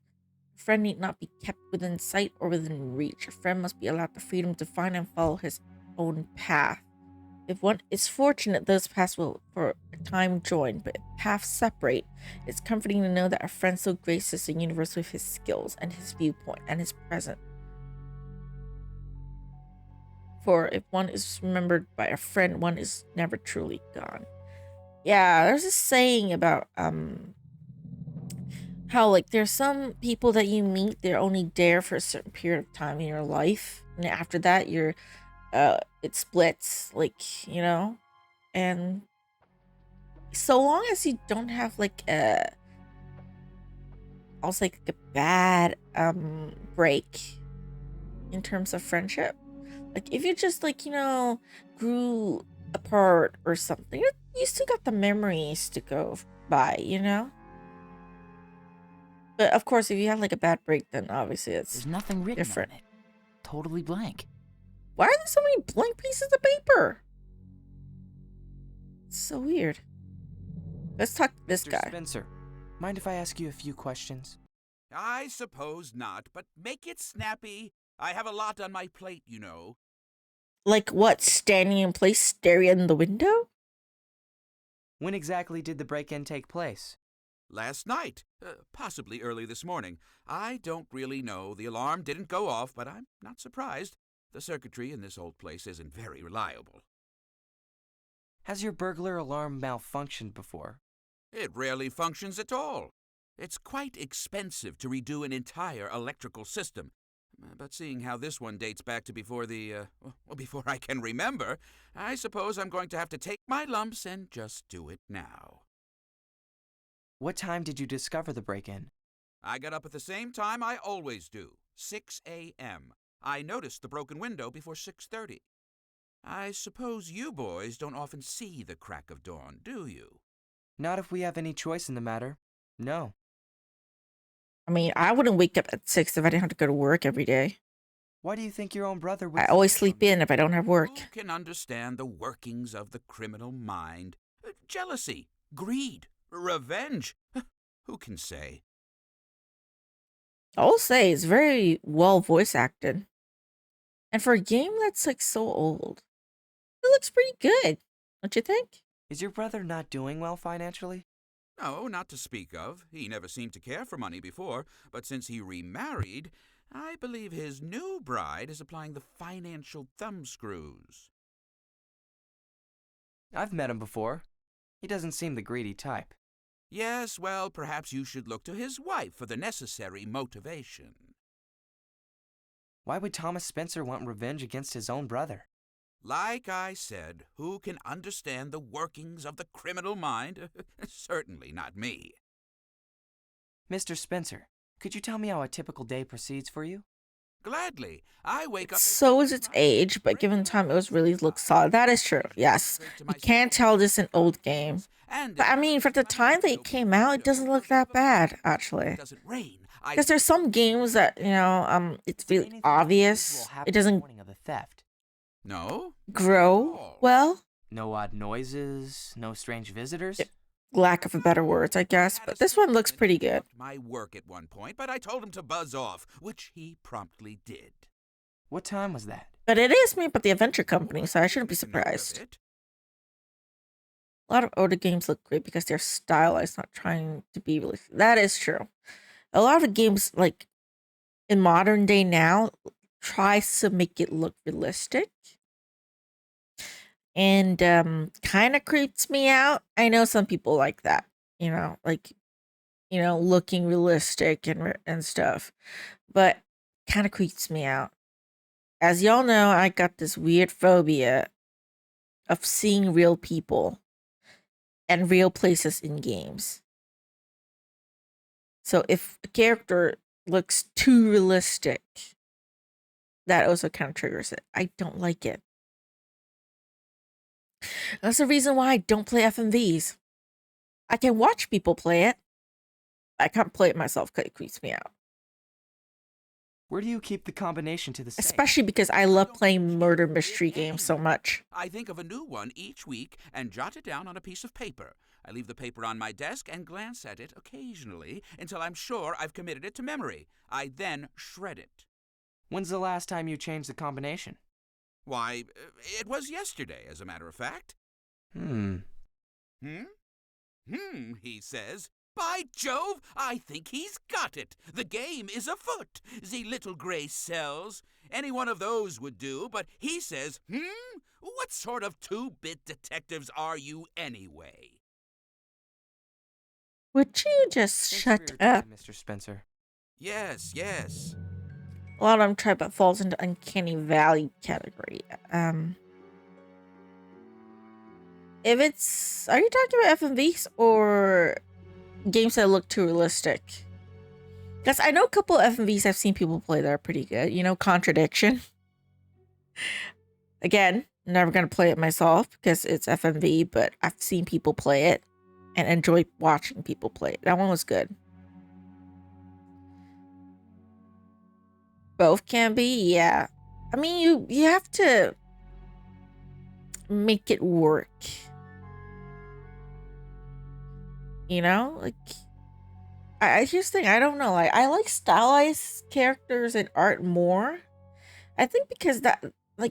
A friend need not be kept within sight or within reach. A friend must be allowed the freedom to find and follow his own path. If one is fortunate, those paths will for a time join, but if paths separate, it's comforting to know that a friend so graces the universe with his skills and his viewpoint and his present. For if one is remembered by a friend, one is never truly gone. Yeah, there's a saying about how like there's some people that you meet, they're only there for a certain period of time in your life, and after that you're it splits, like, you know. And so long as you don't have like a also like a bad break in terms of friendship, like if you just like, you know, grew apart or something, you still got the memories to go by, you know. But of course, if you have like a bad break, then obviously it's There's nothing written different. on it. Totally blank. Why are there so many blank pieces of paper? It's so weird. Let's talk to this Mr. guy. Spencer, mind if I ask you a few questions? I suppose not, but make it snappy. I have a lot on my plate, you know. Like what? Standing in place, staring in the window? When exactly did the break-in take place? Last night, possibly early this morning. I don't really know. The alarm didn't go off, but I'm not surprised. The circuitry in this old place isn't very reliable. Has your burglar alarm malfunctioned before? It rarely functions at all. It's quite expensive to redo an entire electrical system. But seeing how this one dates back to before before I can remember, I suppose I'm going to have to take my lumps and just do it now. What time did you discover the break-in? I got up at the same time I always do, 6 a.m. I noticed the broken window before 6:30. I suppose you boys don't often see the crack of dawn, do you? Not if we have any choice in the matter. No. I mean, I wouldn't wake up at 6 if I didn't have to go to work every day. Why do you think your own brother would I always steal sleep from you? in if I don't have work. Who can understand the workings of the criminal mind? Jealousy, greed, revenge. Who can say? I'll say it's very well voice acted. And for a game that's like so old, it looks pretty good. Don't you think? Is your brother not doing well financially? No, not to speak of. He never seemed to care for money before, but since he remarried, I believe his new bride is applying the financial thumbscrews. I've met him before. He doesn't seem the greedy type. Yes, well, perhaps you should look to his wife for the necessary motivation. Why would Thomas Spencer want revenge against his own brother? Like I said, who can understand the workings of the criminal mind? Certainly not me. Mr. Spencer, could you tell me how a typical day proceeds for you? Gladly. I wake up. So is its age, but given time, it was really looks solid. That is true. Yes, you can't tell this an old game. But I mean, for the time that it came out, it doesn't look that bad, actually. Doesn't rain. Because there's some games that, it's really obvious. It doesn't Warning of a theft. No? grow well. No odd noises, no strange visitors. Lack of a better words, I guess. But this one looks pretty good. My work at one point, but I told him to buzz off, which he promptly did. What time was that? But it is made by the Adventure Company, so I shouldn't be surprised. A lot of older games look great because they're stylized, not trying to be really. That is true. A lot of the games, like in modern day now, tries to make it look realistic, and kind of creeps me out. I know some people like that, looking realistic and stuff, but kind of creeps me out. As y'all know, I got this weird phobia of seeing real people and real places in games. So if a character looks too realistic, that also kind of triggers it. I don't like it. That's the reason why I don't play FMVs. I can watch people play it. I can't play it myself because it creeps me out. Where do you keep the combination to the safe? Especially because I love playing murder mystery games so much. I think of a new one each week and jot it down on a piece of paper. I leave the paper on my desk and glance at it occasionally until I'm sure I've committed it to memory. I then shred it. When's the last time you changed the combination? Why, it was yesterday, as a matter of fact. Hmm, he says. By Jove, I think he's got it. The game is afoot. The little gray cells. Any one of those would do, but he says, What sort of two-bit detectives are you anyway? Would you just Thanks shut for your up? time, Mr. Spencer. Yes. A lot of them try, but falls into uncanny valley category. If it's, are you talking about FMVs or games that look too realistic? Because I know a couple of FMVs I've seen people play that are pretty good. Contradiction. Again, never gonna play it myself because it's FMV, but I've seen people play it and enjoy watching people play it. That one was good. Both can be, yeah. I mean, you have to make it work. I just think, I don't know, I like stylized characters and art more. I think because that,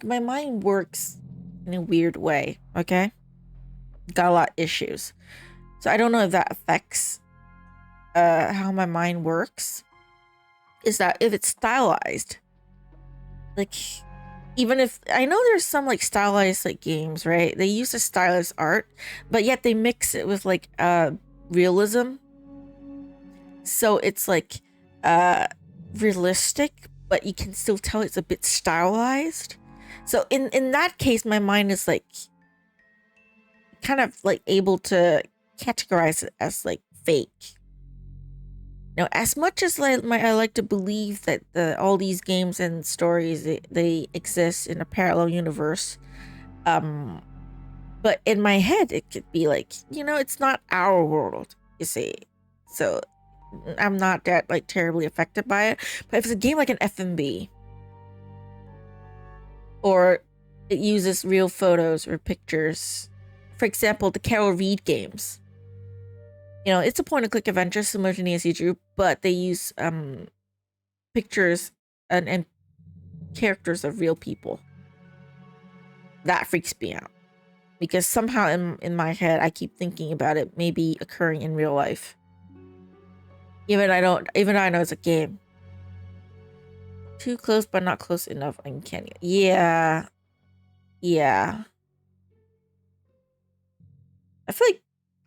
my mind works in a weird way, okay? Got a lot of issues. So I don't know if that affects how my mind works. Is that if it's stylized, even if I know there's some stylized games, right? They use the stylized art, but yet they mix it with realism. So it's like realistic, but you can still tell it's a bit stylized. So in that case, my mind is like kind of like able to categorize it as like fake. Now, as much as I like to believe that all these games and stories they exist in a parallel universe, but in my head it could be like, it's not our world, you see. So I'm not that like terribly affected by it. But if it's a game like an FMB, or it uses real photos or pictures, for example, the Carol Reed games. It's a point-and-click adventure similar to Nancy Drew, but they use pictures and characters of real people. That freaks me out. Because somehow in my head, I keep thinking about it maybe occurring in real life. Even though I know it's a game. Too close, but not close enough, uncanny. Yeah. I feel like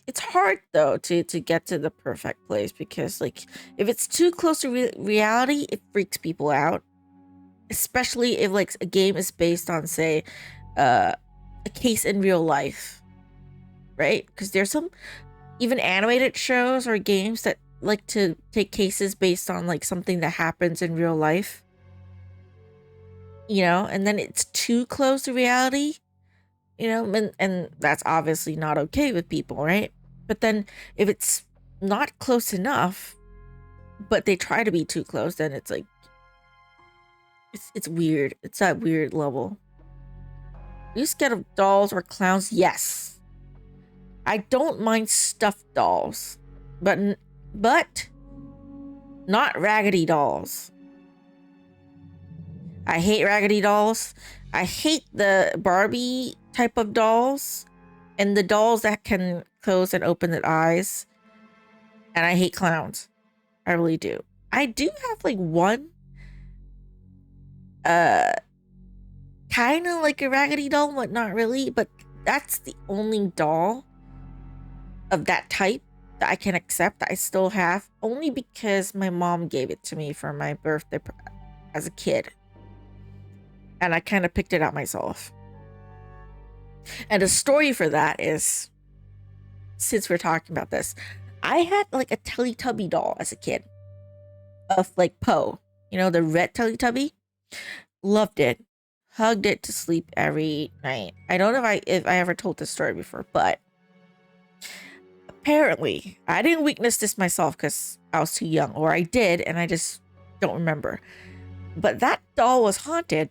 it's hard though to get to the perfect place, because like if it's too close to reality, it freaks people out, especially if like a game is based on, say, a case in real life, right? Because there's some even animated shows or games that like to take cases based on like something that happens in real life, and then it's too close to reality, and that's obviously not okay with people, right? But then if it's not close enough, but they try to be too close, then it's like, it's weird. It's that weird level. Are you scared of dolls or clowns? Yes. I don't mind stuffed dolls, but not raggedy dolls. I hate raggedy dolls. I hate the Barbie type of dolls and the dolls that can close and open their eyes. And I hate clowns. I really do. I do have like one kind of like a raggedy doll, but not really. But that's the only doll of that type that I can accept, that I still have, only because my mom gave it to me for my birthday as a kid. And I kind of picked it out myself. And the story for that is, since we're talking about this, I had like a Teletubby doll as a kid of like Poe, the red Teletubby. Loved it. Hugged it to sleep every night. I don't know if I ever told this story before, but apparently I didn't witness this myself because I was too young, or I did and I just don't remember. But that doll was haunted.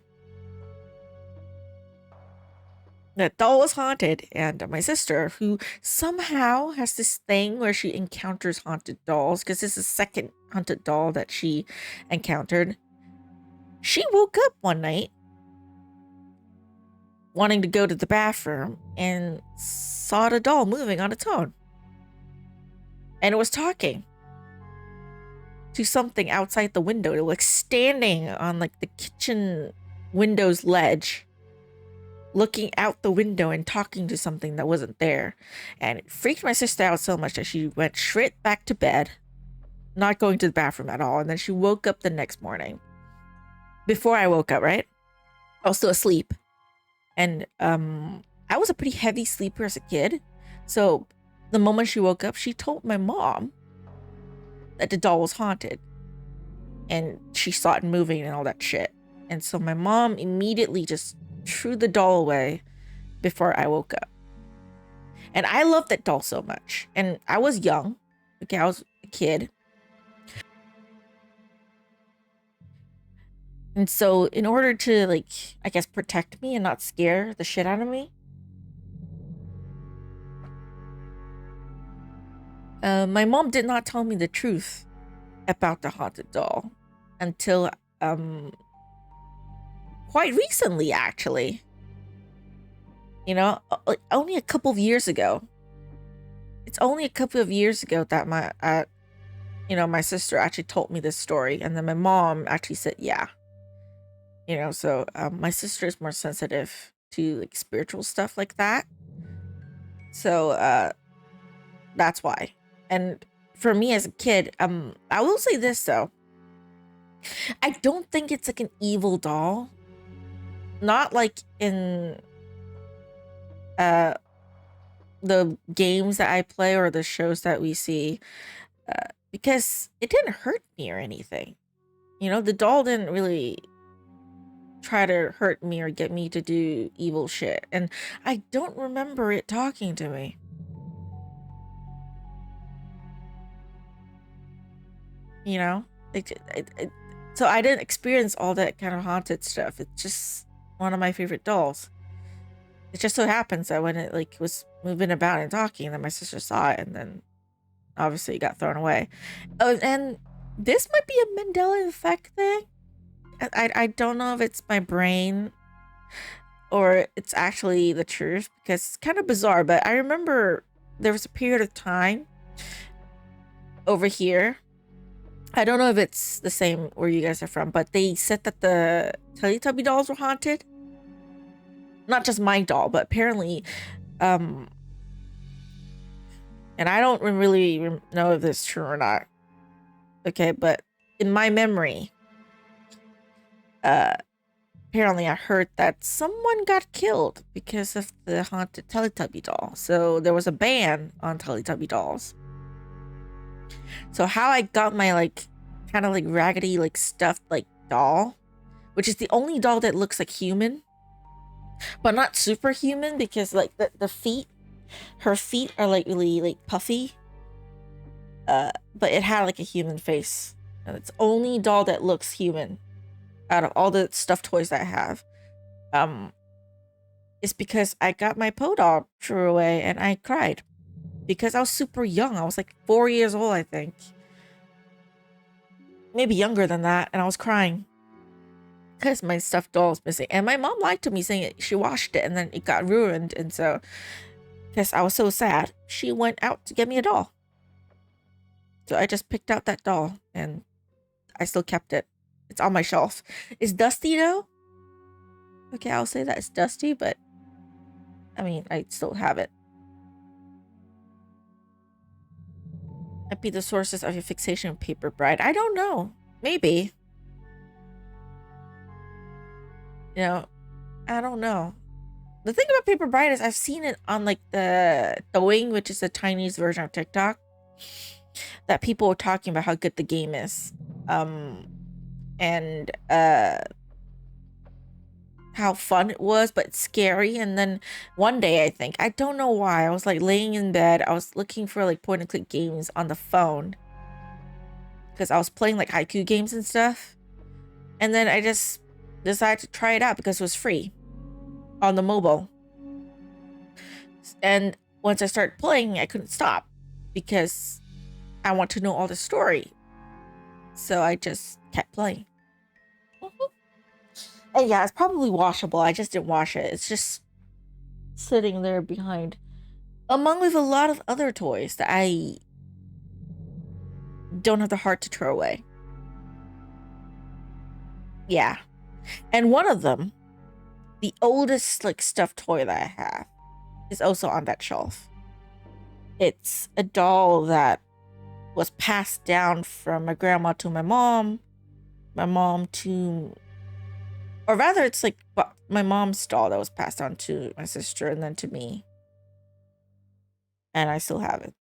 That doll was haunted, and my sister, who somehow has this thing where she encounters haunted dolls, because this is the second haunted doll that she encountered, she woke up one night wanting to go to the bathroom and saw the doll moving on its own. And it was talking to something outside the window. It was like standing on like the kitchen window's ledge, looking out the window and talking to something that wasn't there. And it freaked my sister out so much that she went straight back to bed, not going to the bathroom at all. And then she woke up the next morning. Before I woke up, right? I was still asleep. And I was a pretty heavy sleeper as a kid. So the moment she woke up, she told my mom that the doll was haunted. And she saw it moving and all that shit. And so my mom immediately just threw the doll away before I woke up. And I loved that doll so much. And I was young. Okay, I was a kid. And so in order to, like, I guess protect me and not scare the shit out of me, my mom did not tell me the truth about the haunted doll until quite recently, actually. Only a couple of years ago. It's only a couple of years ago that my sister actually told me this story, and then my mom actually said, yeah. So my sister is more sensitive to like spiritual stuff like that. So that's why. And for me as a kid, I will say this though. I don't think it's like an evil doll. Not like in the games that I play or the shows that we see, because it didn't hurt me or anything. You know, the doll didn't really try to hurt me or get me to do evil shit. And I don't remember it talking to me. You know? So I didn't experience all that kind of haunted stuff. It's just one of my favorite dolls. It just so happens that when it like was moving about and talking, then my sister saw it and then obviously it got thrown away. Oh, and this might be a Mandela effect thing. I don't know if it's my brain or it's actually the truth, because it's kind of bizarre, but I remember there was a period of time over here. I don't know if it's the same where you guys are from, but they said that the Teletubby dolls were haunted. Not just my doll, but apparently, and I don't really know if this is true or not. Okay, but in my memory, apparently I heard that someone got killed because of the haunted Teletubby doll. So there was a ban on Teletubby dolls. So how I got my like kind of like raggedy like stuffed like doll, which is the only doll that looks like human, but not superhuman, because like the feet, her feet are like really like puffy. But it had like a human face, and it's the only doll that looks human out of all the stuffed toys that I have. Is because I got my Poe doll threw away and I cried because I was super young. I was like 4 years old, I think. Maybe younger than that, and I was crying because my stuffed doll was missing. And my mom lied to me saying she washed it and then it got ruined. And so, because I was so sad, she went out to get me a doll. So I just picked out that doll and I still kept it. It's on my shelf. It's dusty though. Okay, I'll say that it's dusty, but I mean, I still have it. Might be the sources of your fixation with Paper Bride. I don't know. Maybe. You know, I don't know. The thing about Paper Bride is I've seen it on like the Douyin, which is the Chinese version of TikTok, that people were talking about how good the game is. And how fun it was, but scary. And then one day, I think, I don't know why, I was like laying in bed. I was looking for like point and click games on the phone because I was playing like haiku games and stuff. And then I just decided to try it out because it was free on the mobile. And once I started playing, I couldn't stop because I want to know all the story. So I just kept playing. And yeah, it's probably washable. I just didn't wash it. It's just sitting there behind, among with a lot of other toys that I don't have the heart to throw away. Yeah. And one of them, the oldest like stuffed toy that I have, is also on that shelf. It's a doll that was passed down from my grandma to my mom to, or rather it's like my mom's doll that was passed on to my sister and then to me. And I still have it.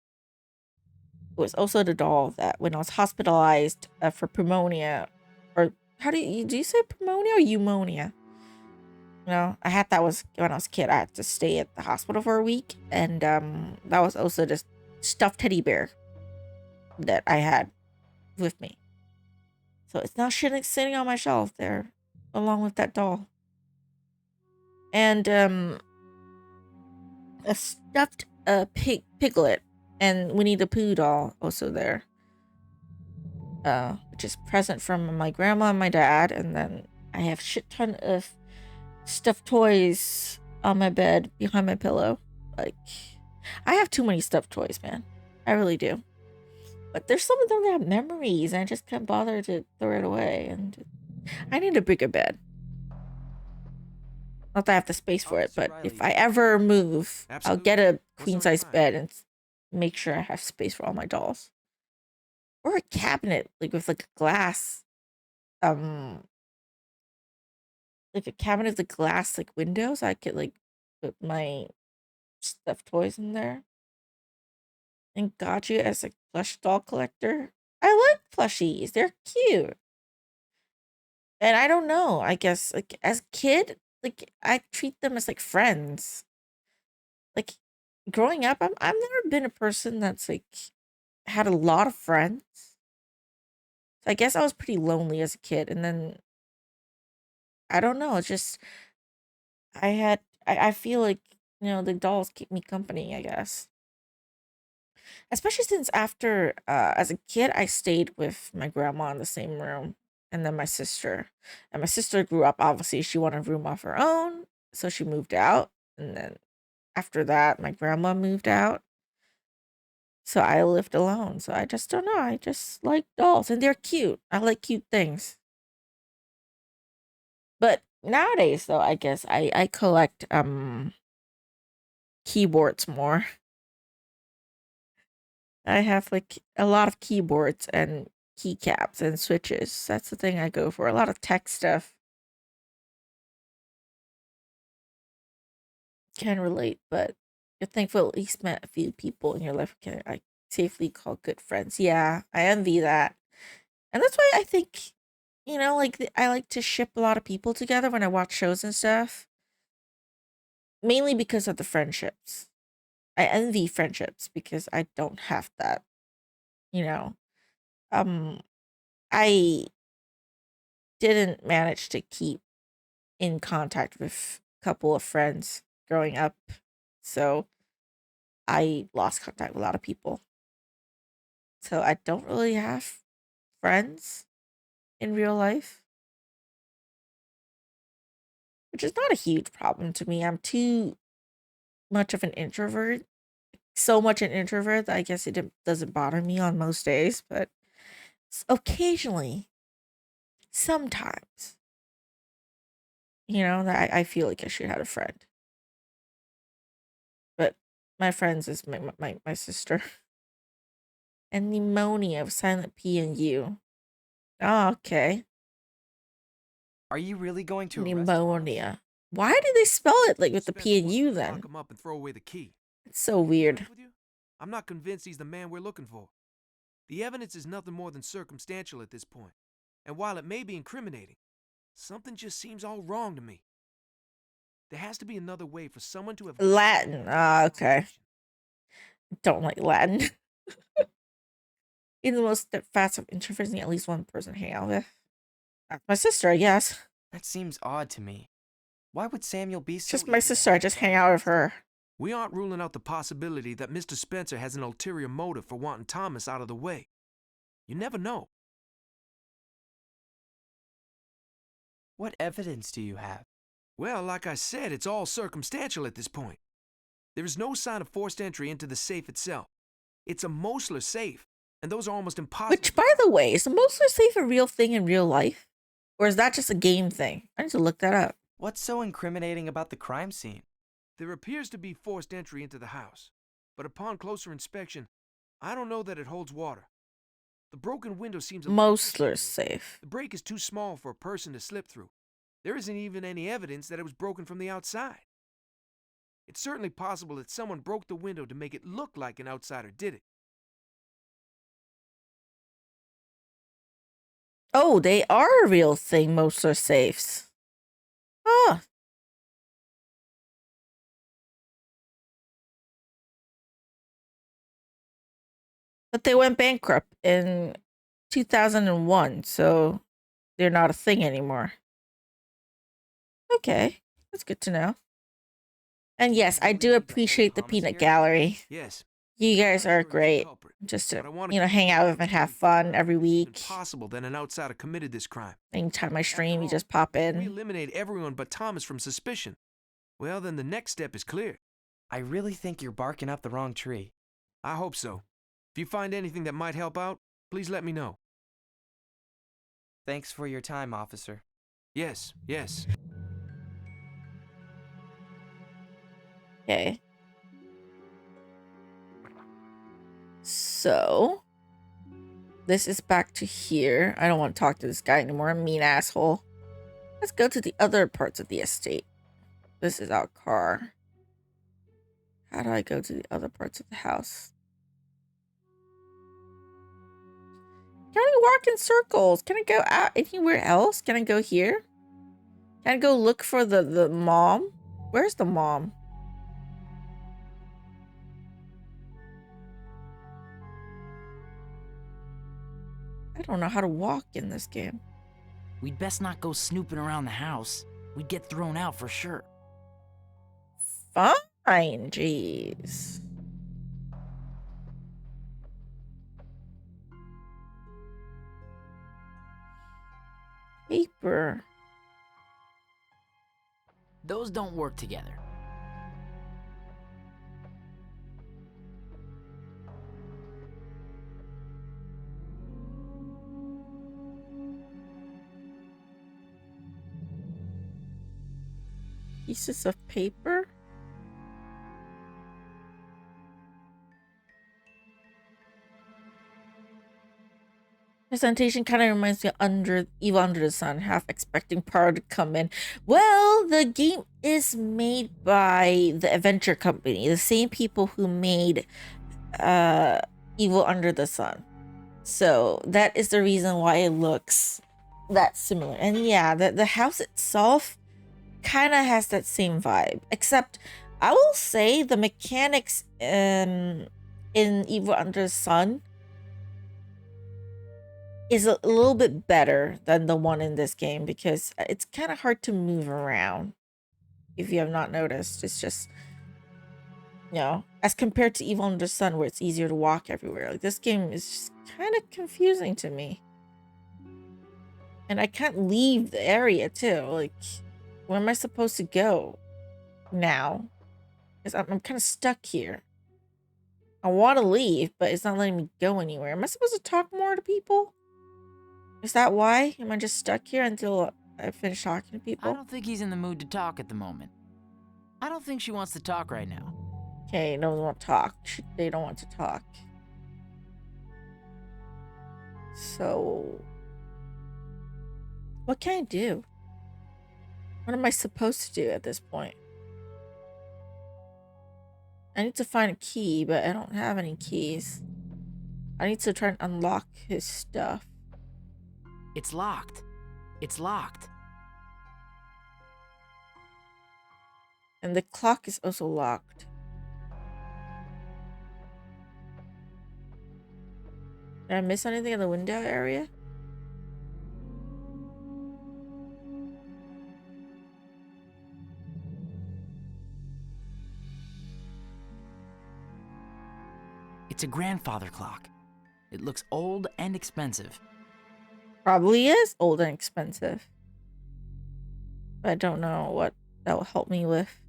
It was also the doll that when I was hospitalized for pneumonia, or how do you say pneumonia or pneumonia? You know, I had that was when I was a kid. I had to stay at the hospital for a week, and that was also this stuffed teddy bear that I had with me. So it's now sitting on my shelf there, along with that doll. And a stuffed piglet and Winnie the Pooh doll also there. Which is present from my grandma and my dad. And then I have shit ton of stuffed toys on my bed behind my pillow. Like, I have too many stuffed toys, man. I really do. But there's some of them that have memories and I just can't bother to throw it away. And I need a bigger bed. Not that I have the space for it, but if I ever move, I'll get a queen size bed and make sure I have space for all my dolls. Or a cabinet, like with like a glass, like a cabinet with the glass like windows. I could like put my stuffed toys in there. And got you as a plush doll collector. I like plushies. They're cute. And I don't know. I guess like as a kid, like I treat them as like friends. Like growing up, I've never been a person that's like had a lot of friends. So I guess I was pretty lonely as a kid, and then I don't know. It's just I feel like the dolls keep me company. I guess. Especially since after, as a kid, I stayed with my grandma in the same room, and then my sister. And my sister grew up, obviously, she wanted a room of her own, so she moved out. And then after that, my grandma moved out, so I lived alone. So I just don't know. I just like dolls, and they're cute. I like cute things. But nowadays, though, I guess I collect keyboards more. I have like a lot of keyboards and keycaps and switches. That's the thing I go for. A lot of tech stuff. Can relate, but you're thankful at least met a few people in your life can I safely call good friends. Yeah, I envy that. And that's why I think, like I like to ship a lot of people together when I watch shows and stuff. Mainly because of the friendships. I envy friendships because I don't have that, you know. Um I didn't manage to keep in contact with a couple of friends growing up. So I lost contact with a lot of people. So I don't really have friends in real life, which is not a huge problem to me. I'm too much of an introvert. So much an introvert that I guess doesn't bother me on most days, but occasionally, sometimes, that I feel like I should have a friend. But my friends is my sister. And pneumonia with silent P and U. Oh, okay. Are you really going to arrest Pneumonia. Why did they spell it like with the P Spencer and wants U me to then? lock him up and throw away the key. It's so To be weird. honest with you, I'm not convinced he's the man we're looking for. The evidence is nothing more than circumstantial at this point. And while it may be incriminating, something just seems all wrong to me. There has to be another way for someone to have Latin. Ah, okay. Don't like Latin. In the most fast of introverts, at least one person hang out with. That's my sister, I guess. That seems odd to me. Why would Samuel be so Just my eager to sister. I have just a hang dog out in with his life? her. We aren't ruling out the possibility that Mr. Spencer has an ulterior motive for wanting Thomas out of the way. You never know. What evidence do you have? Well, like I said, it's all circumstantial at this point. There is no sign of forced entry into the safe itself. It's a Mosler safe, and those are almost impossible. Which, by the way, is the Mosler safe a real thing in real life? Or is that just a game thing? I need to look that up. What's so incriminating about the crime scene? There appears to be forced entry into the house, but upon closer inspection, I don't know that it holds water. The broken window seems a Mosler's safe. The break is too small for a person to slip through. There isn't even any evidence that it was broken from the outside. It's certainly possible that someone broke the window to make it look like an outsider did it. Oh, they are a real thing, Mosler safes. Huh. But they went bankrupt in 2001, so they're not a thing anymore. Okay, that's good to know. And yes, I do appreciate the peanut gallery. Yes. You guys are great. Just to, hang out with and have fun every week. It's possible that an outsider committed this crime. Anytime I stream, you just pop We in. eliminate everyone but Thomas from suspicion. Well, then the next step is clear. I really think you're barking up the wrong tree. I hope so. If you find anything that might help out, please let me know. Thanks for your time, officer. Yes, yes. Okay. So, this is back to here. I don't want to talk to this guy anymore. Mean asshole. Let's go to the other parts of the estate. This is our car. How do I go to the other parts of the house? Can I walk in circles? Can I go out anywhere else? Can I go here? Can I go look for the mom? Where's the mom? I don't know how to walk in this game. We'd best not go snooping around the house. We'd get thrown out for sure. Fine, jeez. Paper. Those don't work together. Pieces of paper? Presentation kind of reminds me of Evil Under the Sun, half expecting Power to come in. Well, the game is made by the Adventure Company, the same people who made Evil Under the Sun. So that is the reason why it looks that similar. And yeah, the house itself kind of has that same vibe, except I will say the mechanics in Evil Under the Sun is a little bit better than the one in this game, because it's kind of hard to move around. If you have not noticed, it's just, you know, as compared to Evil Under the Sun, where it's easier to walk everywhere. Like, this game is just kind of confusing to me. And I can't leave the area too. Like, where am I supposed to go now? Because I'm kind of stuck here. I want to leave, but it's not letting me go anywhere. Am I supposed to talk more to people? Is that why? Am I just stuck here until I finish talking to people? I don't think he's in the mood to talk at the moment. I don't think she wants to talk right now. Okay, no one wants to talk. They don't want to talk. So, what can I do? What am I supposed to do at this point? I need to find a key, but I don't have any keys. I need to try and unlock his stuff. It's locked. It's locked. And the clock is also locked. Did I miss anything in the window area? It's a grandfather clock. It looks old and expensive. Probably is old and expensive. But I don't know what that will help me with.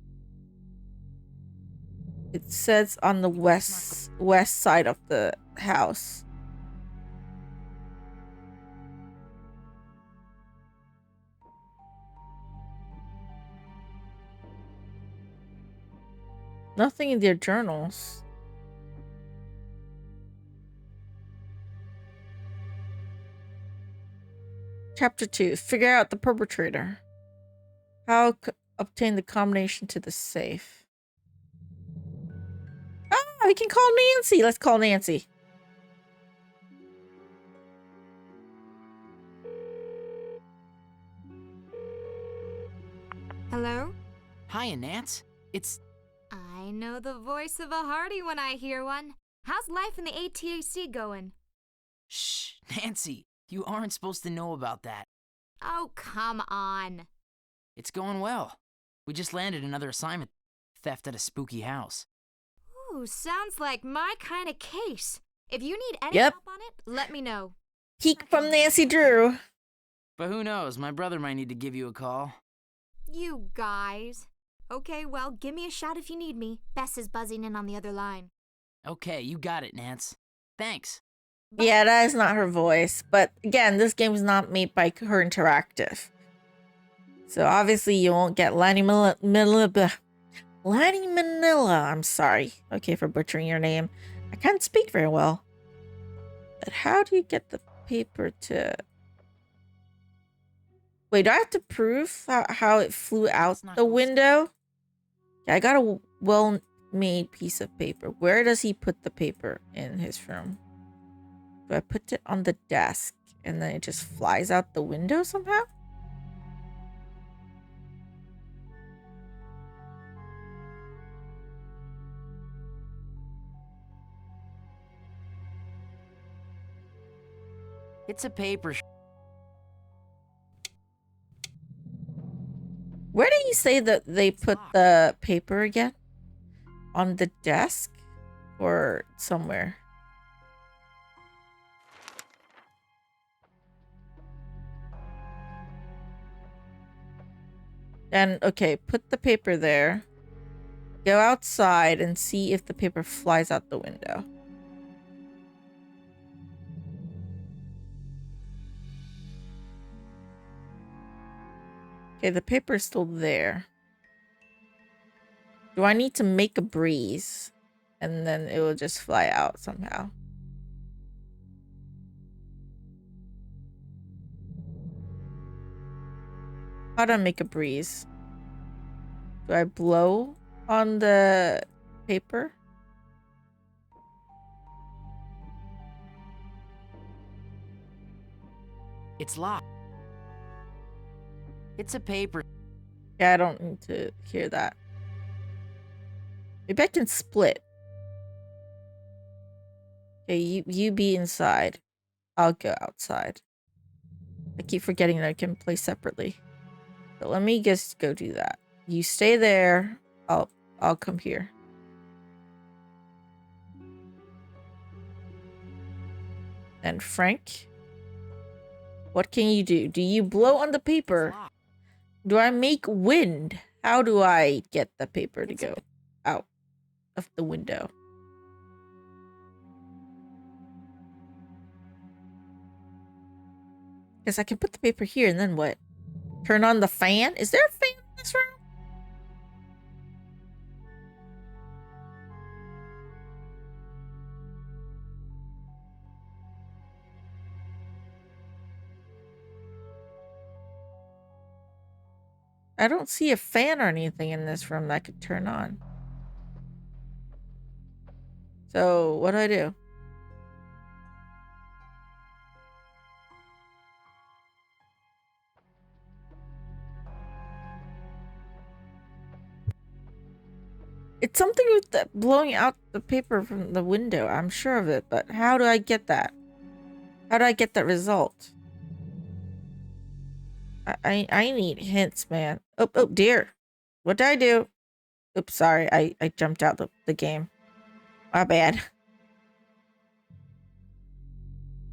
It says on the west side of the house. Nothing in their journals. Chapter 2. Figure out the perpetrator. How obtain the combination to the safe. Ah, we can call Nancy. Let's call Nancy. Hello? Hiya, Nance. It's... I know the voice of a Hardy when I hear one. How's life in the ATAC going? Shh, Nancy. You aren't supposed to know about that. Oh, come on. It's going well. We just landed another assignment. Theft at a spooky house. Ooh, sounds like my kind of case. If you need any Yep. help on it, let me know. Peek from Nancy Drew. But who knows, my brother might need to give you a call. You guys. Okay, well, give me a shout if you need me. Bess is buzzing in on the other line. Okay, you got it, Nance. Thanks. Yeah, that is not her voice. But again, this game is not made by Her Interactive. So obviously you won't get Lanny Manila. I'm sorry. Okay, for butchering your name. I can't speak very well. But how do you get the paper to... Wait, do I have to prove how it flew out the window? Yeah, I got a well-made piece of paper. Where does he put the paper in his room? Do I put it on the desk and then it just flies out the window somehow? It's a paper. Where did you say that they put the paper again? On the desk? Or somewhere? And, okay, put the paper there. Go outside and see if the paper flies out the window. Okay, the paper is still there. Do I need to make a breeze? And then it will just fly out somehow. How do I make a breeze? Do I blow on the paper? It's locked. It's a paper. Yeah, I don't need to hear that. Maybe I can split. Okay, you be inside. I'll go outside. I keep forgetting that I can play separately. But let me just go do that. You stay there. I'll come here. And Frank, what can you do? Do you blow on the paper? Do I make wind? How do I get the paper to go out of the window? Guess I can put the paper here and then what? Turn on the fan? Is there a fan in this room? I don't see a fan or anything in this room that I could turn on. So, what do I do? It's something with the blowing out the paper from the window. I'm sure of it, but how do I get that? How do I get that result? I need hints, man. Oh dear. What did I do? Oops, sorry. I jumped out the game. My bad.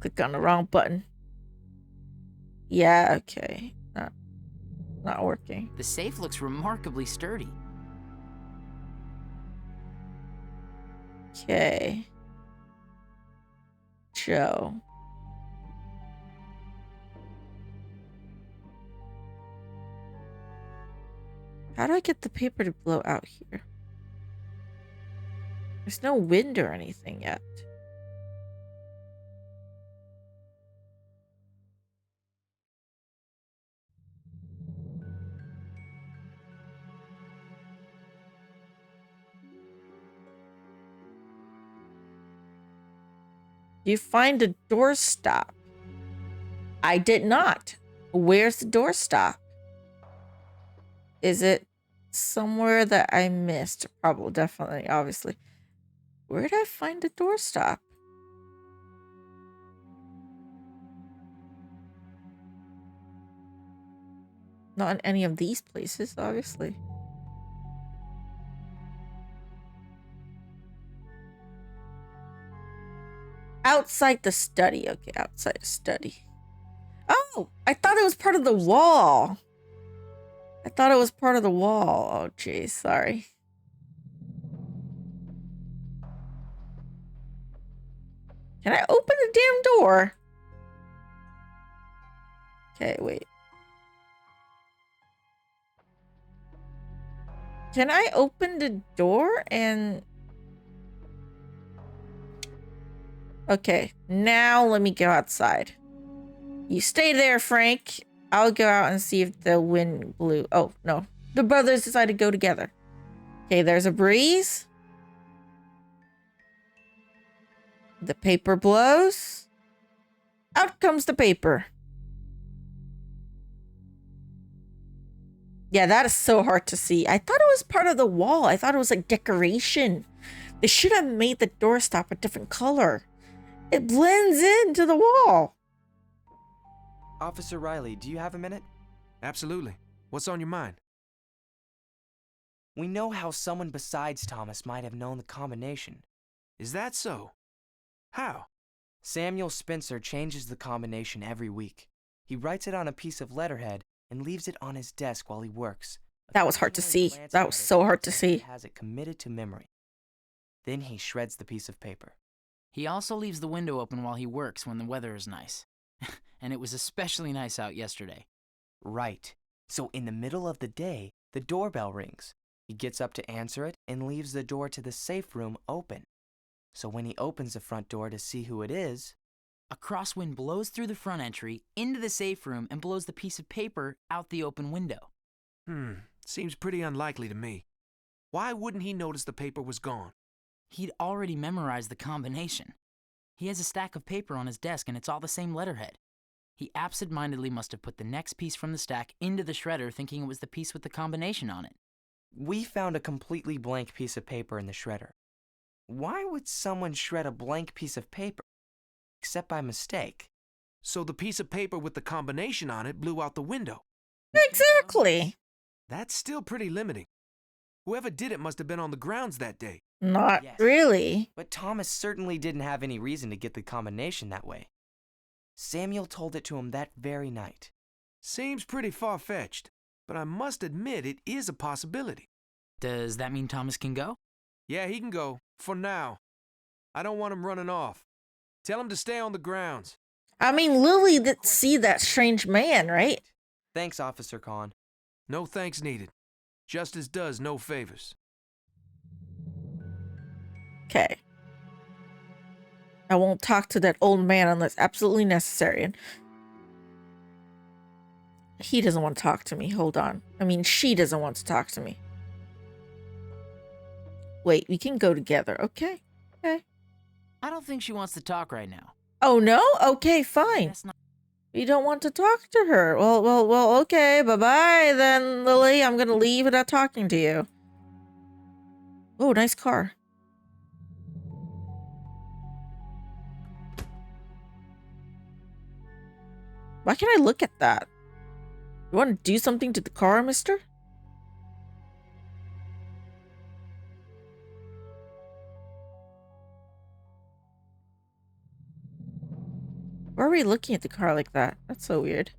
Click on the wrong button. Yeah, okay. Not working. The safe looks remarkably sturdy. Okay. Joe. How do I get the paper to blow out here? There's no wind or anything yet. You find a doorstop. I did not. Where's the doorstop? Is it somewhere that I missed? Probably, definitely, obviously. Where did I find a doorstop? Not in any of these places, obviously. Outside the study. Okay, outside the study. Oh, I thought it was part of the wall. I thought it was part of the wall. Oh, jeez, sorry. Can I open the damn door? Okay, wait. Can I open the door and... Okay, now let me go outside. You stay there, Frank. I'll go out and see if the wind blew. Oh, no. The brothers decided to go together. Okay, there's a breeze. The paper blows. Out comes the paper. Yeah, that is so hard to see. I thought it was part of the wall. I thought it was like decoration. They should have made the doorstop a different color. It blends into the wall. Officer Riley, do you have a minute? Absolutely. What's on your mind? We know how someone besides Thomas might have known the combination. Is that so? How? Samuel Spencer changes the combination every week. He writes it on a piece of letterhead and leaves it on his desk while he works. That was hard to see. That was so hard to see. He has it committed to memory. Then he shreds the piece of paper. He also leaves the window open while he works when the weather is nice. And it was especially nice out yesterday. Right. So in the middle of the day, the doorbell rings. He gets up to answer it and leaves the door to the safe room open. So when he opens the front door to see who it is, a crosswind blows through the front entry into the safe room and blows the piece of paper out the open window. Seems pretty unlikely to me. Why wouldn't he notice the paper was gone? He'd already memorized the combination. He has a stack of paper on his desk and it's all the same letterhead. He absentmindedly must have put the next piece from the stack into the shredder thinking it was the piece with the combination on it. we found a completely blank piece of paper in the shredder. Why would someone shred a blank piece of paper, except by mistake? So the piece of paper with the combination on it blew out the window. Exactly. That's still pretty limiting. Whoever did it must have been on the grounds that day. Not Yes. really. But Thomas certainly didn't have any reason to get the combination that way. Samuel told it to him that very night. Seems pretty far-fetched, but I must admit it is a possibility. Does that mean Thomas can go? Yeah, he can go, for now. I don't want him running off. Tell him to stay on the grounds. I mean, Lily did see that strange man, right? Thanks, Officer Kahn. No thanks needed. Justice does no favors. Okay. I won't talk to that old man unless absolutely necessary. And he doesn't want to talk to me. Hold on. I mean, she doesn't want to talk to me. Wait, we can go together. Okay. Okay. I don't think she wants to talk right now. Oh, no? Okay, fine. That's not. You don't want to talk to her. Well, okay. Bye-bye then, Lily. I'm going to leave without talking to you. Oh, nice car. Why can't I look at that? You want to do something to the car, mister? Why are we looking at the car like that? That's so weird.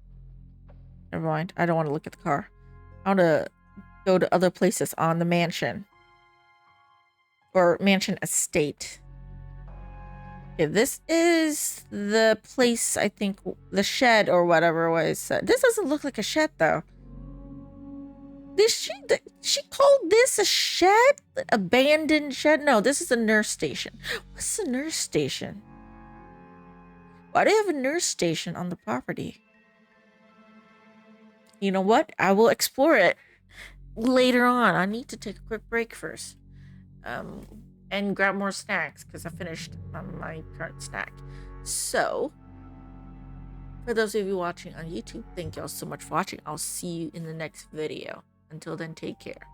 Never mind. I don't want to look at the car. I want to go to other places on the mansion. Or mansion estate. Okay, this is the place, I think, the shed or whatever was. This doesn't look like a shed, though. She called this a shed? Abandoned shed? No, this is a nurse station. What's a nurse station? Why do you have a nurse station on the property? You know what? I will explore it later on. I need to take a quick break first. And grab more snacks because I finished my current snack. So, for those of you watching on YouTube, thank y'all so much for watching. I'll see you in the next video. Until then, take care.